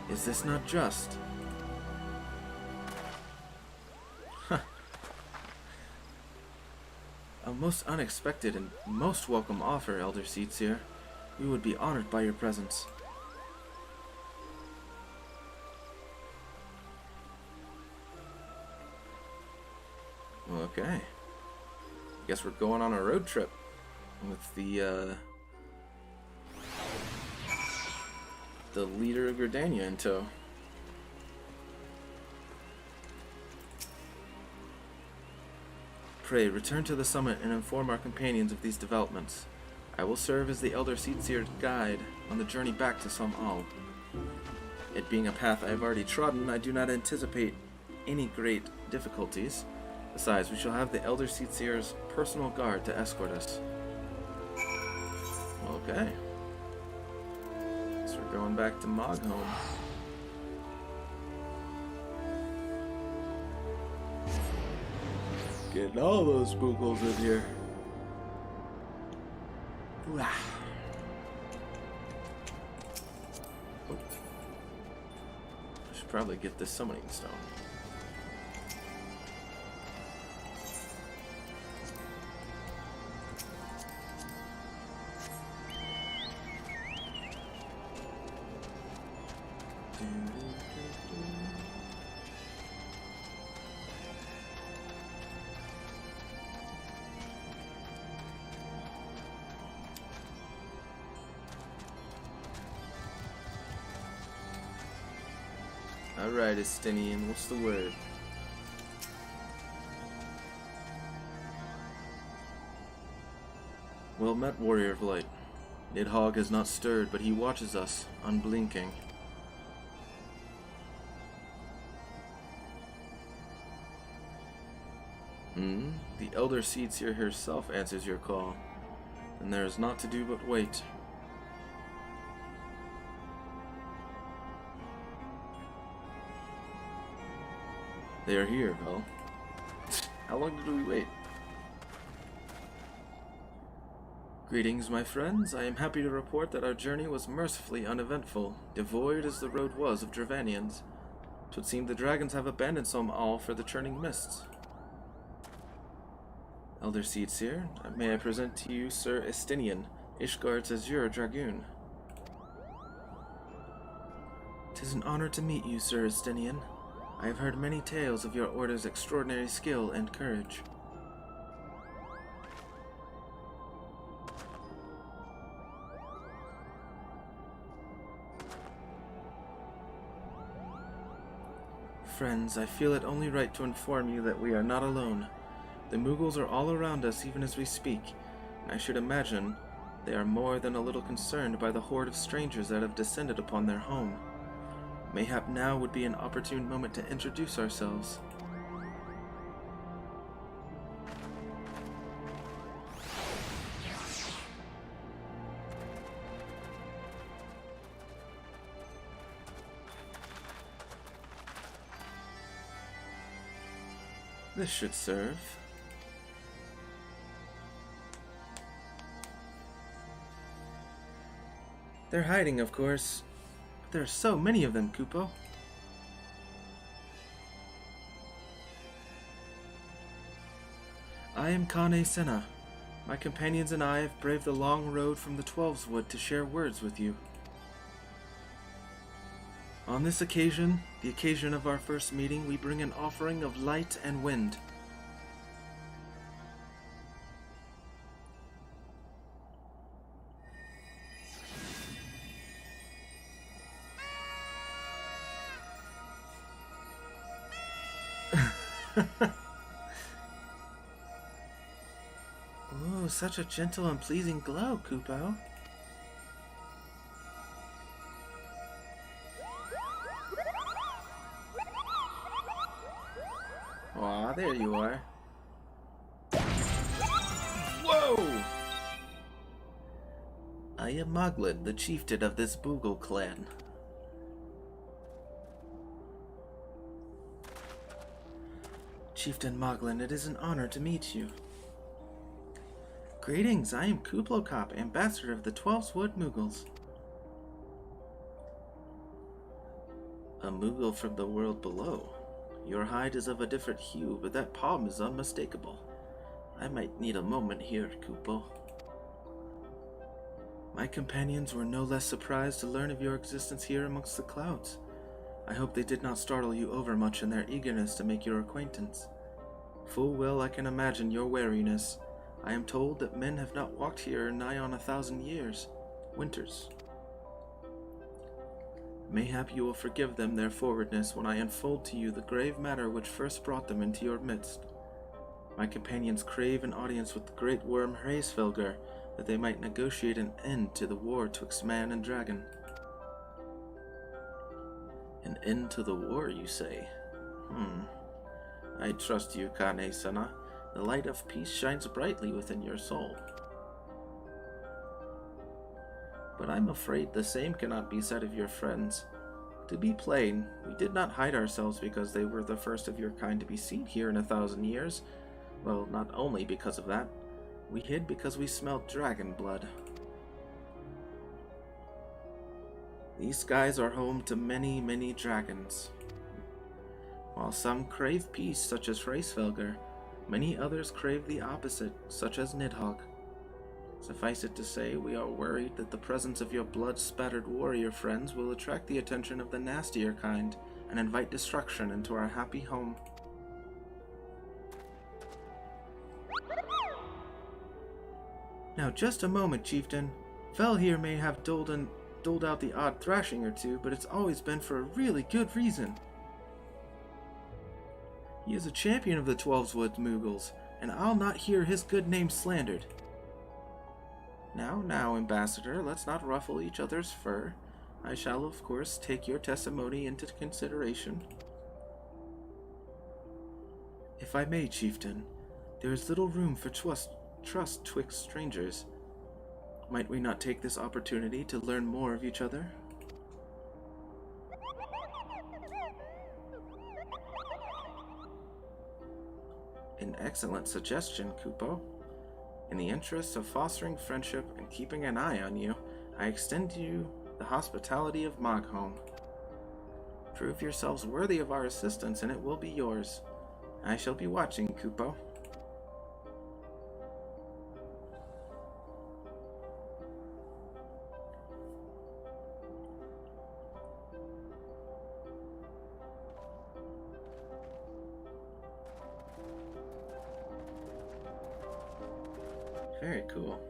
Is this not just? A most unexpected and most welcome offer, Elder Seedseer. We would be honored by your presence. Okay. Guess we're going on a road trip with the leader of Gridania in tow. Pray, return to the summit and inform our companions of these developments. I will serve as the Elder Seedseer's guide on the journey back to Som'al. It being a path I have already trodden, I do not anticipate any great difficulties. Besides, we shall have the Elder Seedseer's personal guard to escort us. Okay. So we're going back to Mogholm. Getting all those spookles in here. Ooh, ah. Oh. I should probably get this summoning stone. Alright, Estinian, what's the word? Well met, Warrior of Light. Nidhogg has not stirred, but he watches us, unblinking. The Elder Seedseer herself answers your call, and there is naught to do but wait. They are here, Vel. How long did we wait? Greetings, my friends. I am happy to report that our journey was mercifully uneventful, devoid as the road was of Dravanians. 'Twould seem the dragons have abandoned some all for the churning mists. Elder Seedseer, may I present to you Sir Estinian, Ishgard's Azure Dragoon. 'Tis an honor to meet you, Sir Estinian. I have heard many tales of your order's extraordinary skill and courage. Friends, I feel it only right to inform you that we are not alone. The Mughals are all around us even as we speak, and I should imagine they are more than a little concerned by the horde of strangers that have descended upon their home. Mayhap now would be an opportune moment to introduce ourselves. This should serve. They're hiding, of course. But there are so many of them, Kupo. I am Kane Senna. My companions and I have braved the long road from the Twelveswood to share words with you. On this occasion, the occasion of our first meeting, we bring an offering of light and wind. Oh, such a gentle and pleasing glow, Kupo. Aw, there you are. Whoa! I am Moglin, the chieftain of this Boogle clan. Chieftain Moglin, it is an honor to meet you. Greetings, I am Kuplokop, ambassador of the Twelveswood Mughals. A Mughal from the world below. Your hide is of a different hue, but that palm is unmistakable. I might need a moment here, Kupo. My companions were no less surprised to learn of your existence here amongst the clouds. I hope they did not startle you overmuch in their eagerness to make your acquaintance. Full well I can imagine your wariness. I am told that men have not walked here nigh on 1,000 years. Winters. Mayhap you will forgive them their forwardness when I unfold to you the grave matter which first brought them into your midst. My companions crave an audience with the great worm Hraesvelgr, that they might negotiate an end to the war twixt man and dragon. An end to the war, you say? I trust you, Kane-sana. The light of peace shines brightly within your soul. But I'm afraid the same cannot be said of your friends. To be plain, we did not hide ourselves because they were the first of your kind to be seen here in 1,000 years. Well, not only because of that. We hid because we smelled dragon blood. These skies are home to many, many dragons. While some crave peace, such as Hraesvelgr, many others crave the opposite, such as Nidhogg. Suffice it to say, we are worried that the presence of your blood-spattered warrior friends will attract the attention of the nastier kind and invite destruction into our happy home. Now just a moment, chieftain. Vel here may have doled out the odd thrashing or two, but it's always been for a really good reason. He is a champion of the Twelveswood Moogles, and I'll not hear his good name slandered. Now, Ambassador, let's not ruffle each other's fur. I shall, of course, take your testimony into consideration. If I may, Chieftain, there is little room for trust twixt strangers. Might we not take this opportunity to learn more of each other? An excellent suggestion, Kupo. In the interests of fostering friendship and keeping an eye on you, I extend to you the hospitality of Mogholm. Prove yourselves worthy of our assistance and it will be yours. I shall be watching, Kupo. Very cool.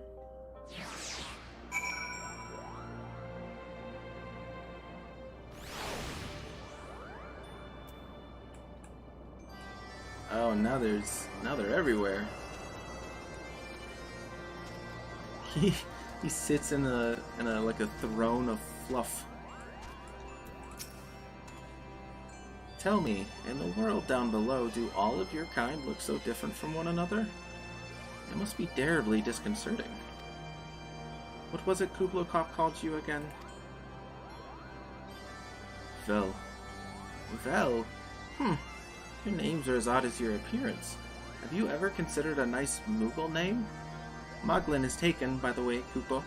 Oh, now they're everywhere. He sits in a like a throne of fluff. Tell me, in the world down below, do all of your kind look so different from one another? It must be terribly disconcerting. What was it Kublokop called you again? Vel. Vel? Your names are as odd as your appearance. Have you ever considered a nice Moogle name? Moglin is taken, by the way, Kupo.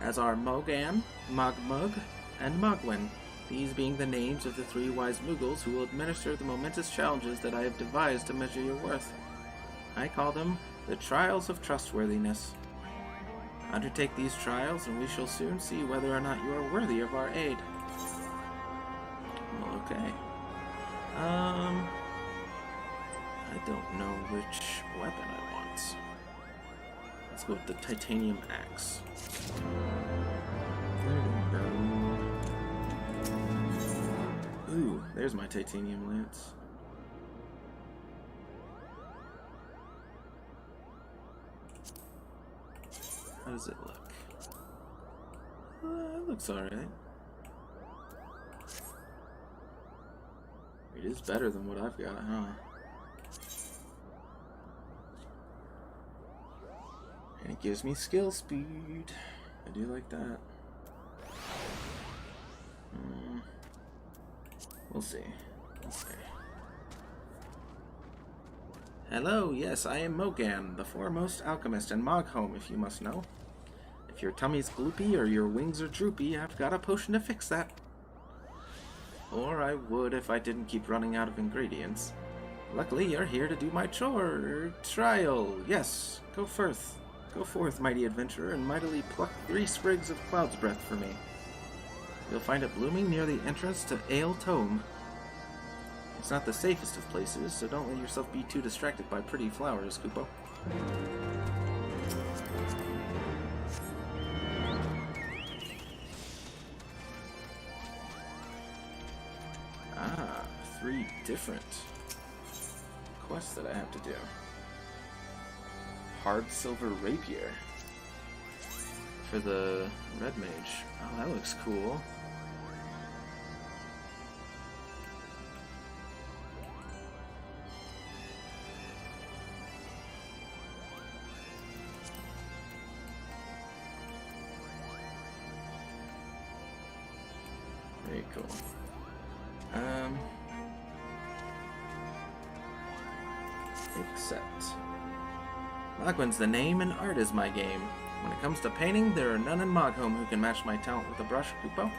As are Mogan, Mogmug, and Mogwin, these being the names of the 3 wise Moogles who will administer the momentous challenges that I have devised to measure your worth. I call them the Trials of Trustworthiness. Undertake these trials, and we shall soon see whether or not you are worthy of our aid. Well, okay. I don't know which weapon I want. Let's go with the titanium axe. There we go. Ooh, there's my titanium lance. How does it look? It looks alright. It is better than what I've got, huh? And it gives me skill speed. I do like that. We'll see. We'll see. Hello, yes, I am Mogan, the foremost alchemist in Mogholm, if you must know. If your tummy's gloopy or your wings are droopy, I've got a potion to fix that. Or I would if I didn't keep running out of ingredients. Luckily, you're here to do my trial. Yes, go forth, mighty adventurer, and mightily pluck 3 sprigs of cloud's breath for me. You'll find it blooming near the entrance to Ale Tome. It's not the safest of places, so don't let yourself be too distracted by pretty flowers, Kupo. Ah, 3 different quests that I have to do. Hard Silver Rapier for the Red Mage. Oh, that looks cool. Very cool. Accept. Mogwin's the name and art is my game. When it comes to painting, there are none in Mogholm who can match my talent with a brush, Kupo.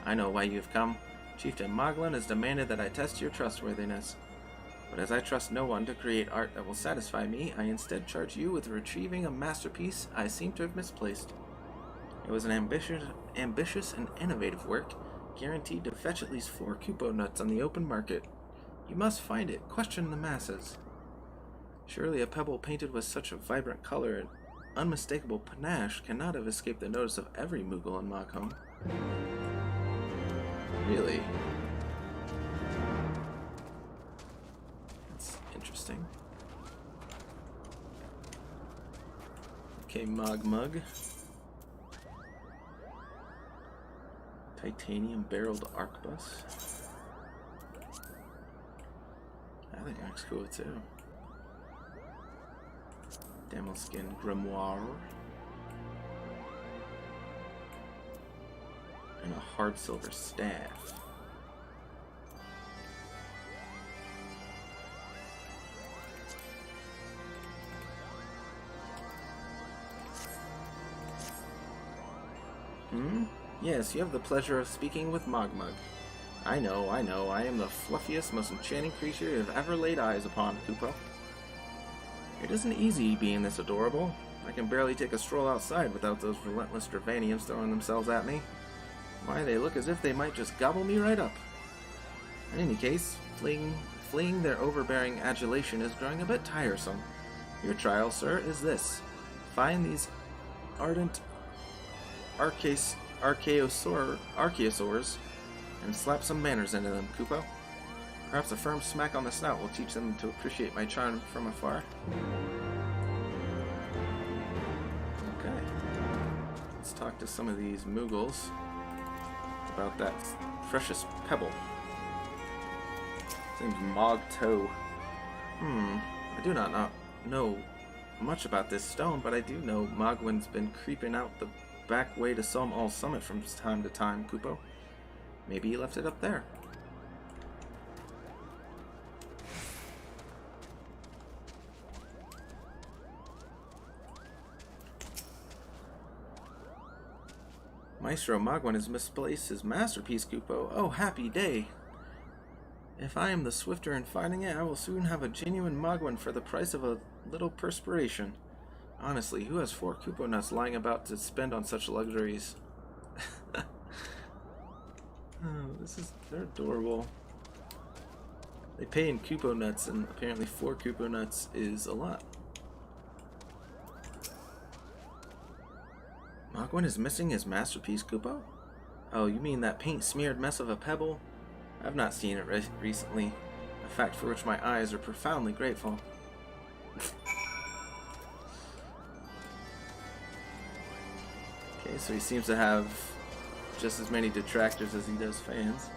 I know why you've come. Chieftain Moglin has demanded that I test your trustworthiness. But as I trust no one to create art that will satisfy me, I instead charge you with retrieving a masterpiece I seem to have misplaced. It was an ambitious and innovative work, guaranteed to fetch at least 4 Kupo nuts on the open market. You must find it. Question the masses. Surely a pebble painted with such a vibrant color and unmistakable panache cannot have escaped the notice of every Moogle in Mogholm. Really? interesting. Okay, Mug. Titanium barreled arquebus. I think that looks cool too. Camel skin grimoire. And a hard silver staff. Yes, you have the pleasure of speaking with Mug. I know, I am the fluffiest, most enchanting creature you have ever laid eyes upon, Kupo. It isn't easy being this adorable. I can barely take a stroll outside without those relentless Dravanians throwing themselves at me. Why, they look as if they might just gobble me right up. In any case, fleeing their overbearing adulation is growing a bit tiresome. Your trial, sir, is this. Find these ardent archaeosaurs and slap some manners into them, Kupo. Perhaps a firm smack on the snout will teach them to appreciate my charm from afar. Okay. Let's talk to some of these Moogles about that precious pebble. His name's Mogto. I do not know much about this stone, but I do know Mogwin's been creeping out the back way to Som All Summit from time to time, Kupo. Maybe he left it up there. Maestro Mogwin has misplaced his masterpiece, Kupo. Oh, happy day! If I am the swifter in finding it, I will soon have a genuine Mogwin for the price of a little perspiration. Honestly, who has 4 Kupo nuts lying about to spend on such luxuries? Oh, they're adorable. They pay in Kupo nuts, and apparently 4 Kupo nuts is a lot. Mogwin is missing his masterpiece, Kupo? Oh, you mean that paint-smeared mess of a pebble? I've not seen it recently, a fact for which my eyes are profoundly grateful. Okay, so he seems to have just as many detractors as he does fans.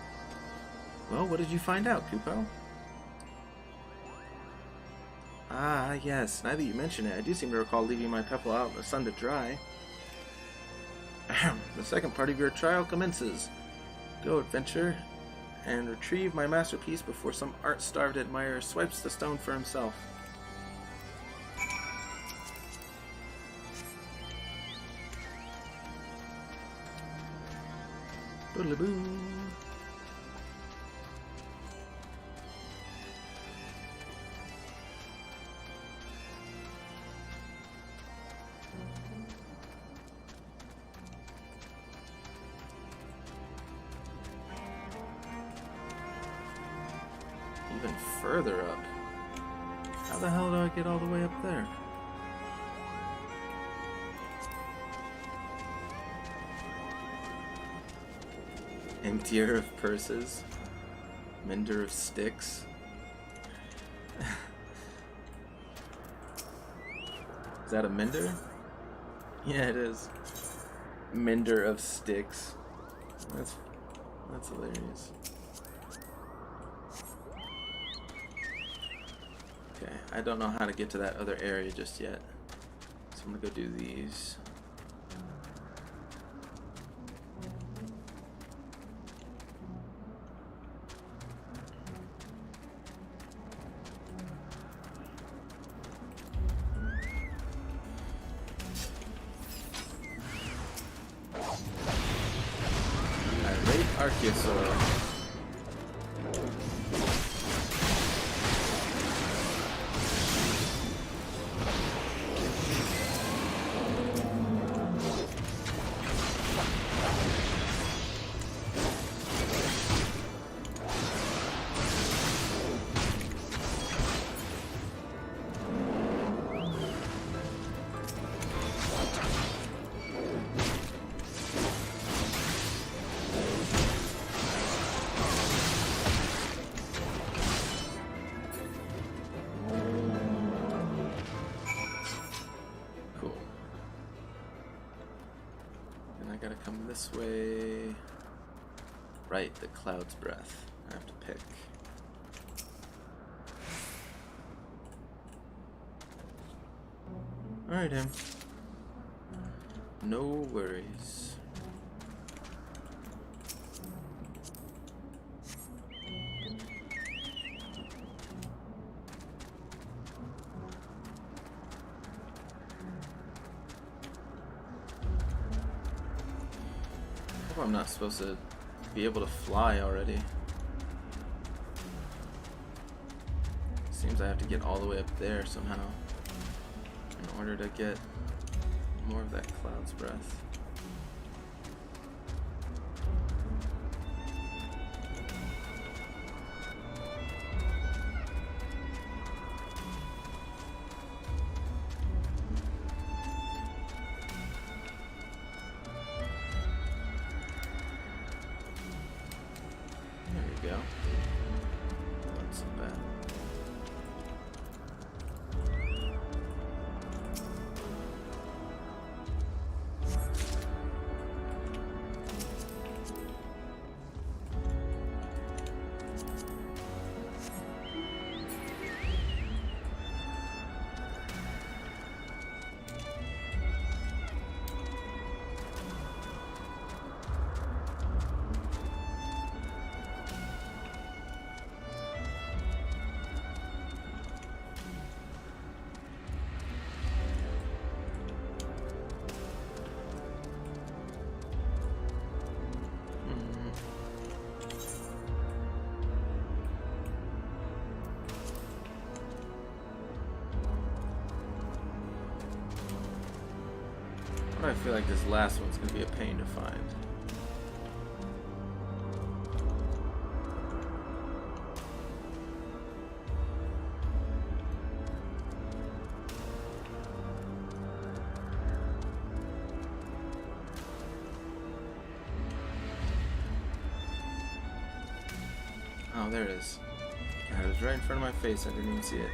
Well, what did you find out, Kupo? Ah, yes, now that you mention it, I do seem to recall leaving my pebble out in the sun to dry. The second part of your trial commences. Go, adventure, and retrieve my masterpiece before some art-starved admirer swipes the stone for himself. Boodaloo. Even further up. How the hell do I get all the way up there? Emptier of purses, mender of sticks. Is that a mender? Yeah, it is. Mender of sticks. That's hilarious. Okay, I don't know how to get to that other area just yet, so I'm gonna go do these. Archaeosaur. this way. Right, the Cloud's Breath. I have to pick. Alright, him. No worries. I hope I'm not supposed to be able to fly already. Seems I have to get all the way up there somehow in order to get more of that Cloud's Breath. There you go. Not so bad. I feel like this last one's gonna be a pain to find. Oh, there it is. God, it was right in front of my face. I didn't even see it.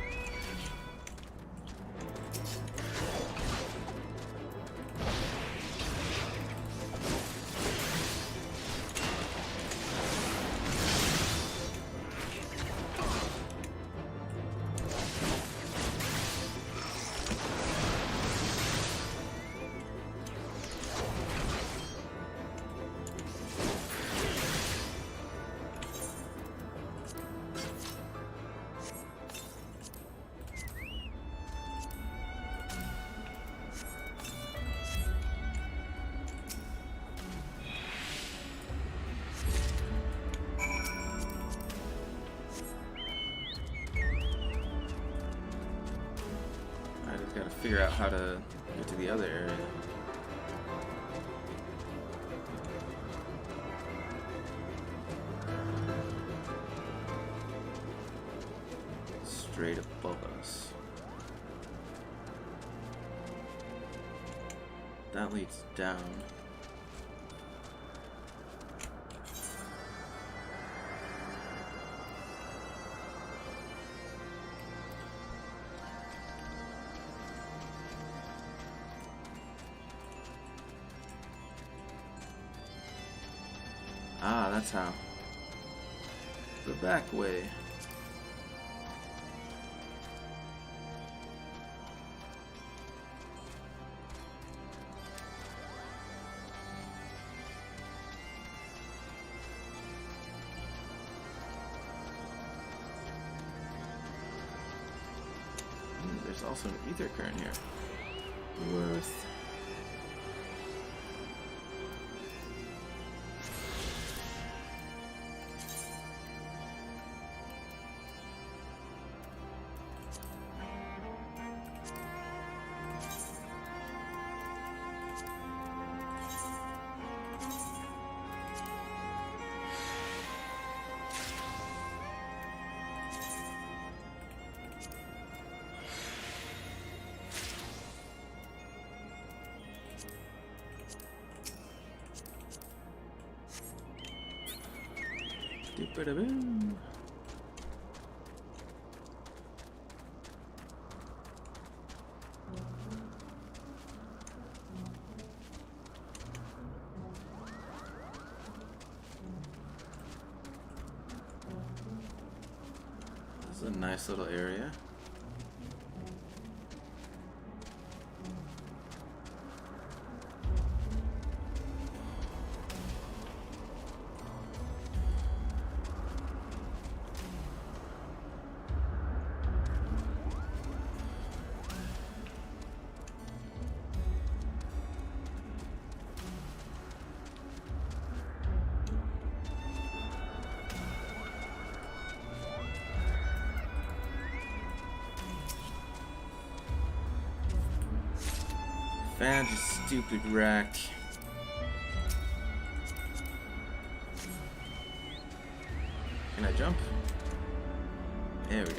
Gotta figure out how to get to the other area. Straight above us. That leads down. Ah, that's how. The back way. There's also an ether current here. Worth. Boom. This is a nice little area. Found you stupid rack. Can I jump? There we go.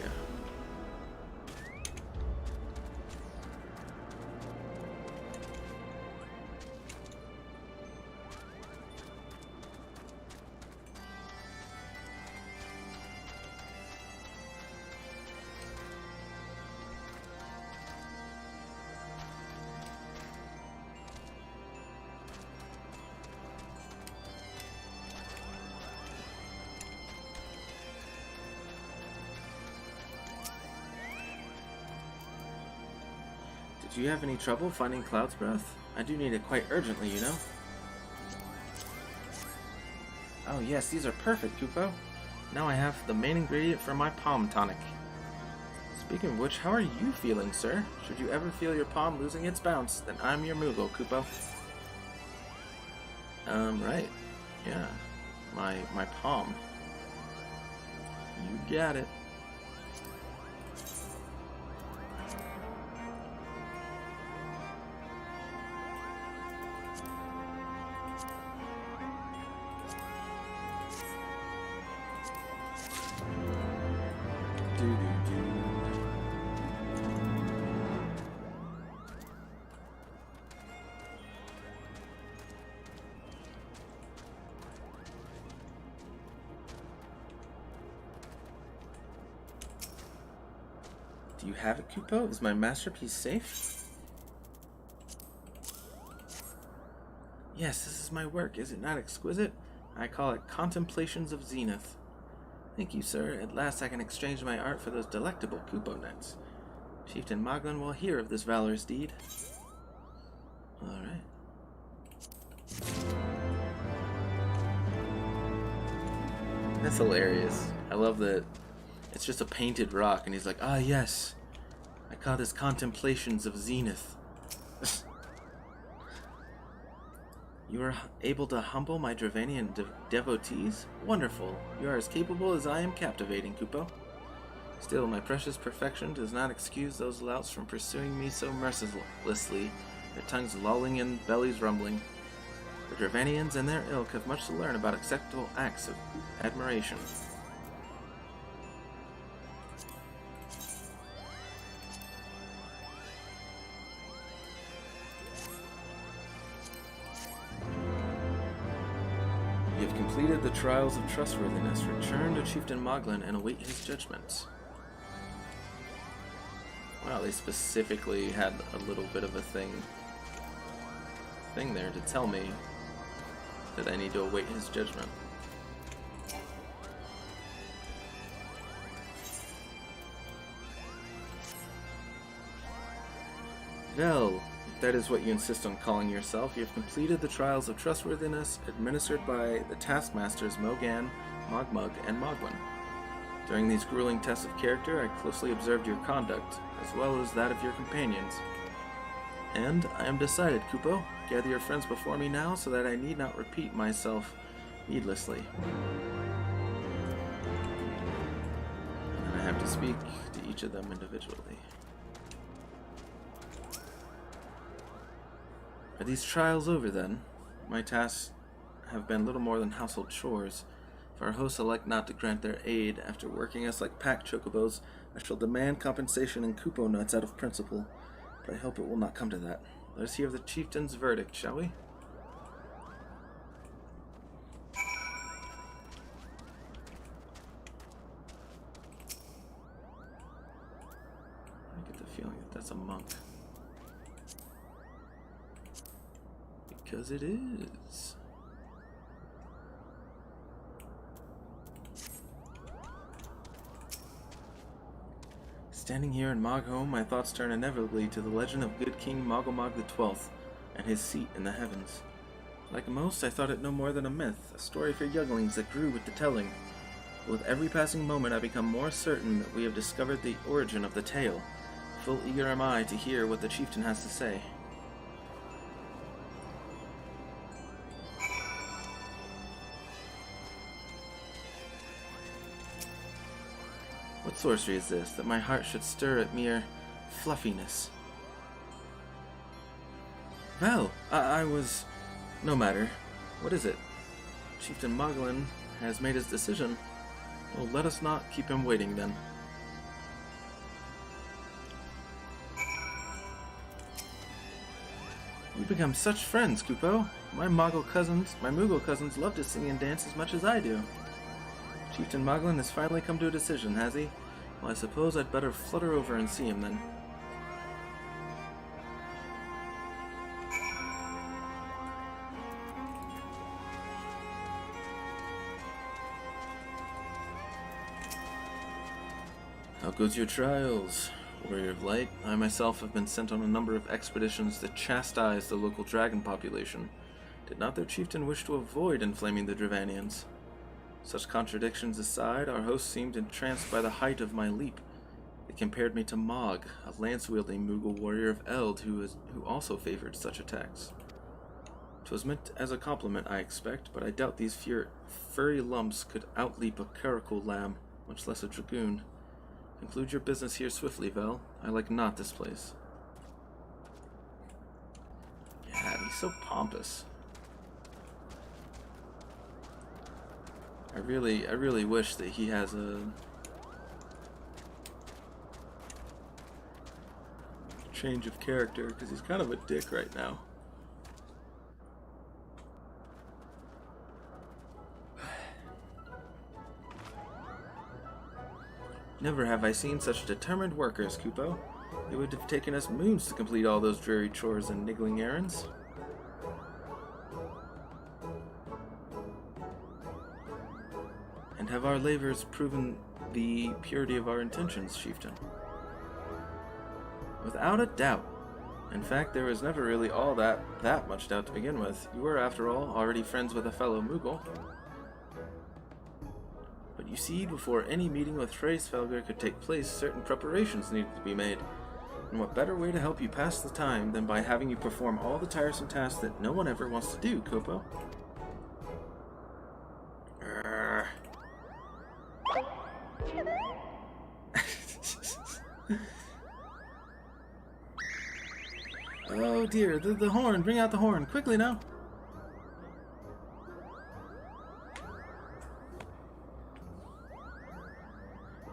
Did you have any trouble finding Cloud's Breath? I do need it quite urgently, you know. Oh yes, these are perfect, Kupo. Now I have the main ingredient for my palm tonic. Speaking of which, how are you feeling, sir? Should you ever feel your palm losing its bounce, then I'm your Moogle, Kupo. Right. Yeah. My palm. You got it. Do you have it, Kupo? Is my masterpiece safe? Yes, this is my work. Is it not exquisite? I call it Contemplations of Zenith. Thank you, sir. At last I can exchange my art for those delectable Kupo nets. Chieftain Moglin will hear of this valorous deed. Alright. That's hilarious. I love that it's just a painted rock, and he's like, ah, yes. I call this Contemplations of Zenith. You are able to humble my Dravanian devotees? Wonderful. You are as capable as I am captivating, Kupo. Still, my precious perfection does not excuse those louts from pursuing me so mercilessly, their tongues lolling and bellies rumbling. The Dravanians and their ilk have much to learn about acceptable acts of admiration. You have completed the trials of trustworthiness. Return to Chieftain Moglin and await his judgment. Wow, they specifically had a little bit of a thing there to tell me that I need to await his judgment. Well, if that is what you insist on calling yourself, you have completed the trials of trustworthiness administered by the taskmasters Mogan, Mogmug, and Moglin. During these grueling tests of character, I closely observed your conduct, as well as that of your companions. And I am decided, Kupo. Gather your friends before me now, so that I need not repeat myself needlessly. And I have to speak to each of them individually. Are these trials over, then? My tasks have been little more than household chores. If our hosts elect not to grant their aid after working us like pack chocobos, I shall demand compensation in Kupo nuts out of principle. But I hope it will not come to that. Let us hear the chieftain's verdict, shall we? I get the feeling that that's a monk. Because it is. Standing here in Mogholm, my thoughts turn inevitably to the legend of good King Mogomog XII and his seat in the heavens. Like most, I thought it no more than a myth, a story for younglings that grew with the telling. But with every passing moment, I become more certain that we have discovered the origin of the tale. Full eager am I to hear what the chieftain has to say. What sorcery is this, that my heart should stir at mere fluffiness? Well, I was... No matter. What is it? Chieftain Moglin has made his decision. Well, let us not keep him waiting, then. We've become such friends, Kupo. My Moogle cousins love to sing and dance as much as I do. Chieftain Moglin has finally come to a decision, has he? Well, I suppose I'd better flutter over and see him, then. How goes your trials, Warrior of Light? I myself have been sent on a number of expeditions to chastise the local dragon population. Did not their chieftain wish to avoid inflaming the Dravanians? Such contradictions aside, our host seemed entranced by the height of my leap. They compared me to Mog, a lance-wielding Moogle warrior of Eld who also favored such attacks. 'Twas meant as a compliment, I expect, but I doubt these furry lumps could outleap a caracal lamb, much less a dragoon. Conclude your business here swiftly, Vel. I like not this place. Yeah, he's so pompous. I really wish that he has a change of character, because he's kind of a dick right now. Never have I seen such determined workers, Kupo. It would have taken us moons to complete all those dreary chores and niggling errands. And have our labors proven the purity of our intentions, Chieftain? Without a doubt. In fact, there was never really all that much doubt to begin with. You were, after all, already friends with a fellow Moogle. But you see, before any meeting with Hraesvelgr could take place, certain preparations needed to be made. And what better way to help you pass the time than by having you perform all the tiresome tasks that no one ever wants to do, Kupo? Oh dear, the horn! Bring out the horn! Quickly now!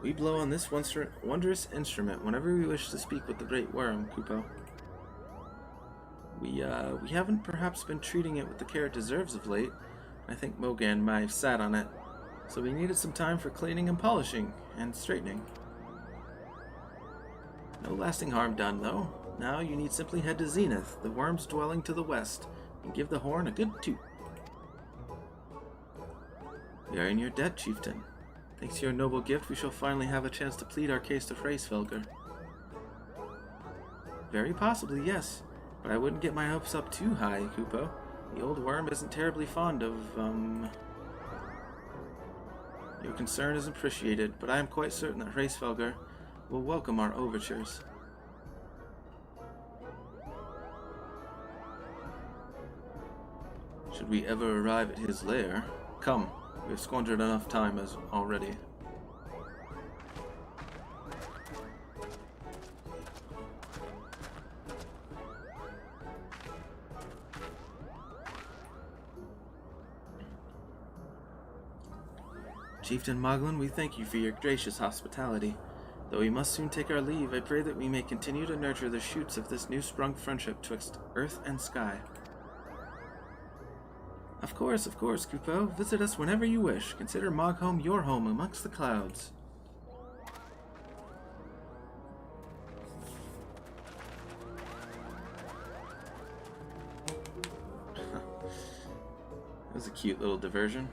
We blow on this wondrous instrument whenever we wish to speak with the Great Worm, Kupo. We haven't perhaps been treating it with the care it deserves of late. I think Mogan might have sat on it, so we needed some time for cleaning and polishing, and straightening. No lasting harm done, though. Now you need simply head to Zenith, the worm's dwelling to the west, and give the horn a good toot. We are in your debt, Chieftain. Thanks to your noble gift, we shall finally have a chance to plead our case to Hraesvelgr. Very possibly, yes, but I wouldn't get my hopes up too high, Kupo. The old worm isn't terribly fond of, Your concern is appreciated, but I am quite certain that Hraesvelgr will welcome our overtures. Should we ever arrive at his lair, come. We have squandered enough time as already. Chieftain Moglin, we thank you for your gracious hospitality. Though we must soon take our leave, I pray that we may continue to nurture the shoots of this new-sprung friendship twixt earth and sky. Of course, Kupo. Visit us whenever you wish. Consider Mogholm your home amongst the clouds. That was a cute little diversion.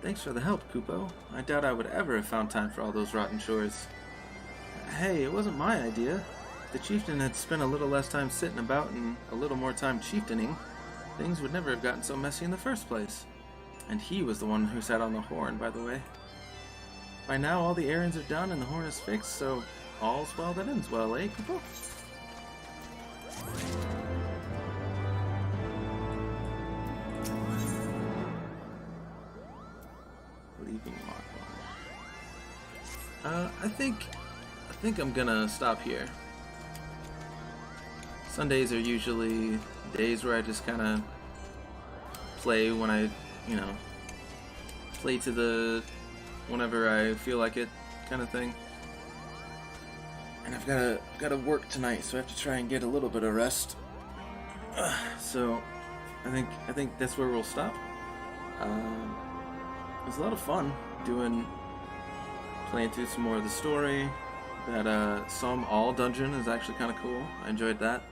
Thanks for the help, Kupo. I doubt I would ever have found time for all those rotten chores. Hey, it wasn't my idea. If the chieftain had spent a little less time sitting about and a little more time chieftaining, things would never have gotten so messy in the first place. And he was the one who sat on the horn, by the way. By now, all the errands are done and the horn is fixed, so all's well that ends well, eh, Kupo? Leaving Markle. I think I'm gonna stop here. Sundays are usually days where I just kind of play when I, you know, play to the whenever I feel like it kind of thing. And I've gotta work tonight, so I have to try and get a little bit of rest. So I think that's where we'll stop. It was a lot of fun playing through some more of the story. That Psalm All dungeon is actually kind of cool. I enjoyed that.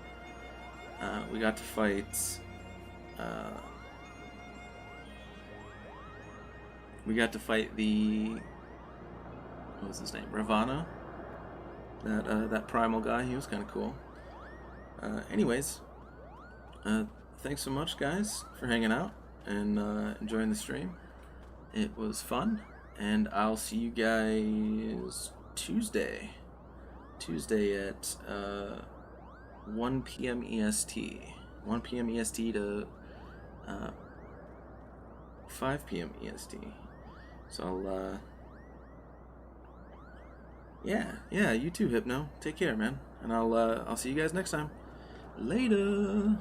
We got to fight. We got to fight the. What was his name? Ravana. That primal guy. He was kind of cool. Anyways, thanks so much, guys, for hanging out and enjoying the stream. It was fun, and I'll see you guys Tuesday at 1 p.m. EST. 1 p.m. EST to 5 p.m. EST. So I'll, yeah, you too, Hypno. Take care, man. And I'll see you guys next time. Later!